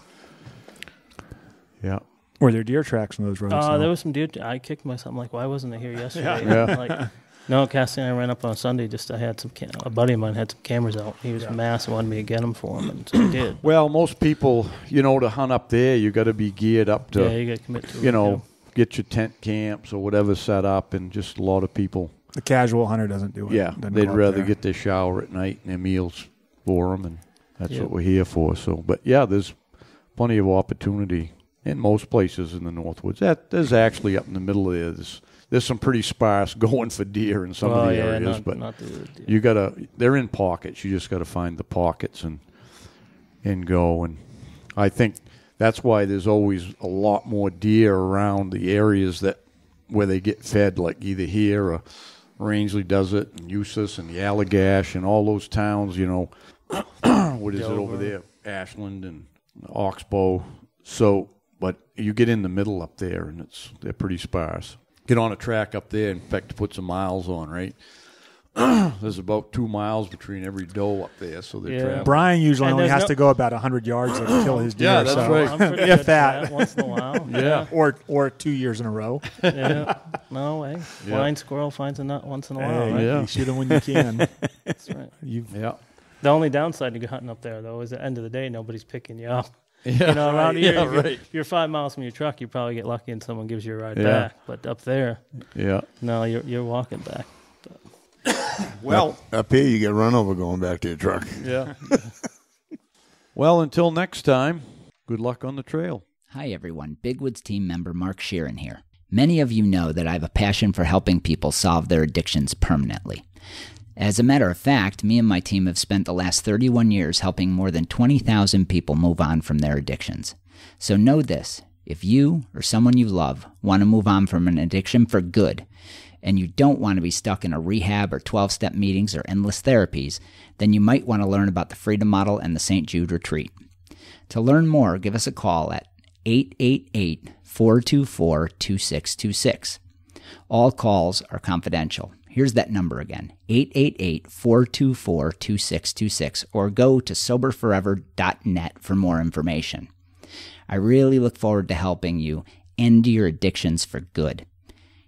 Speaker 3: Yeah.
Speaker 2: Were there deer tracks on those roads?
Speaker 5: There was some deer. I kicked myself. I'm like, why wasn't I here yesterday?
Speaker 3: Yeah.
Speaker 5: Like, no, Cassie and I ran up on Sunday. I had a buddy of mine had some cameras out. He was from Mass and wanted me to get them for him, and so I did.
Speaker 3: Well, most people, to hunt up there, you got to be geared up to,
Speaker 5: you got to commit to it.
Speaker 3: Get your tent camps or whatever set up, and just a lot of people.
Speaker 2: The casual hunter doesn't do it.
Speaker 3: Yeah,
Speaker 2: Doesn't
Speaker 3: they'd
Speaker 2: go up
Speaker 3: rather
Speaker 2: there.
Speaker 3: get their shower at night and their meals for them, and that's what we're here for. So, but yeah, there's plenty of opportunity in most places in the Northwoods. There's actually up in the middle of there. There's some pretty sparse going for deer in some of the areas, but you they're in pockets. You just got to find the pockets and go. And I think that's why there's always a lot more deer around the areas where they get fed, like either here or Rangeley does it, and Eustis and the Allagash and all those towns. What is it over there? Ashland and Oxbow. So, but you get in the middle up there, and they're pretty sparse. Get on a track up there, in fact, to put some miles on, right? There's about 2 miles between every doe up there, so they're traveling.
Speaker 2: Brian usually only has to go about 100 yards to kill his deer.
Speaker 3: Yeah, that's right.
Speaker 5: I'm pretty
Speaker 2: If
Speaker 5: good
Speaker 2: that.
Speaker 5: for that once in a while.
Speaker 3: Yeah.
Speaker 2: Or 2 years in a row.
Speaker 5: Yeah. No way. Blind squirrel finds a nut once in a while, right?
Speaker 2: You shoot them when you can.
Speaker 5: That's right.
Speaker 3: Yeah.
Speaker 5: The only downside to go hunting up there, though, is at the end of the day, nobody's picking you up.
Speaker 3: Yeah,
Speaker 5: around here,
Speaker 3: if
Speaker 5: you're 5 miles from your truck, you probably get lucky and someone gives you a ride back. But up there, no, you're walking back.
Speaker 3: Well,
Speaker 4: up here you get run over going back to your truck.
Speaker 3: Yeah. Well, until next time, good luck on the trail.
Speaker 1: Hi, everyone. Big Woods team member Mark Sheeran here. Many of you know that I have a passion for helping people solve their addictions permanently. As a matter of fact, me and my team have spent the last 31 years helping more than 20,000 people move on from their addictions. So know this, if you or someone you love want to move on from an addiction for good, and you don't want to be stuck in a rehab or 12-step meetings or endless therapies, then you might want to learn about the Freedom Model and the St. Jude Retreat. To learn more, give us a call at 888-424-2626. All calls are confidential. Here's that number again, 888-424-2626, or go to soberforever.net for more information. I really look forward to helping you end your addictions for good.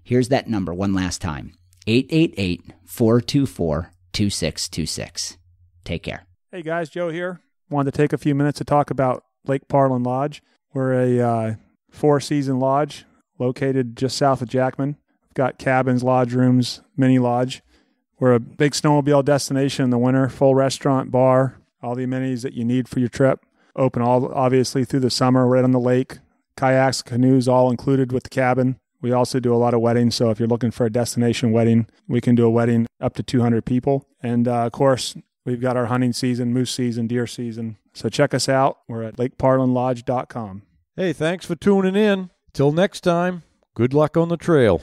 Speaker 1: Here's that number one last time, 888-424-2626. Take care.
Speaker 2: Hey guys, Joe here. Wanted to take a few minutes to talk about Lake Parlin Lodge. We're a 4-season lodge located just south of Jackman. We've got cabins, lodge rooms, mini lodge. We're a big snowmobile destination in the winter, full restaurant, bar, all the amenities that you need for your trip. Open obviously through the summer, right on the lake. Kayaks, canoes, all included with the cabin. We also do a lot of weddings, so if you're looking for a destination wedding, we can do a wedding up to 200 people. And, of course, we've got our hunting season, moose season, deer season. So check us out. We're at lakeparlinlodge.com.
Speaker 3: Hey, thanks for tuning in. Till next time, good luck on the trail.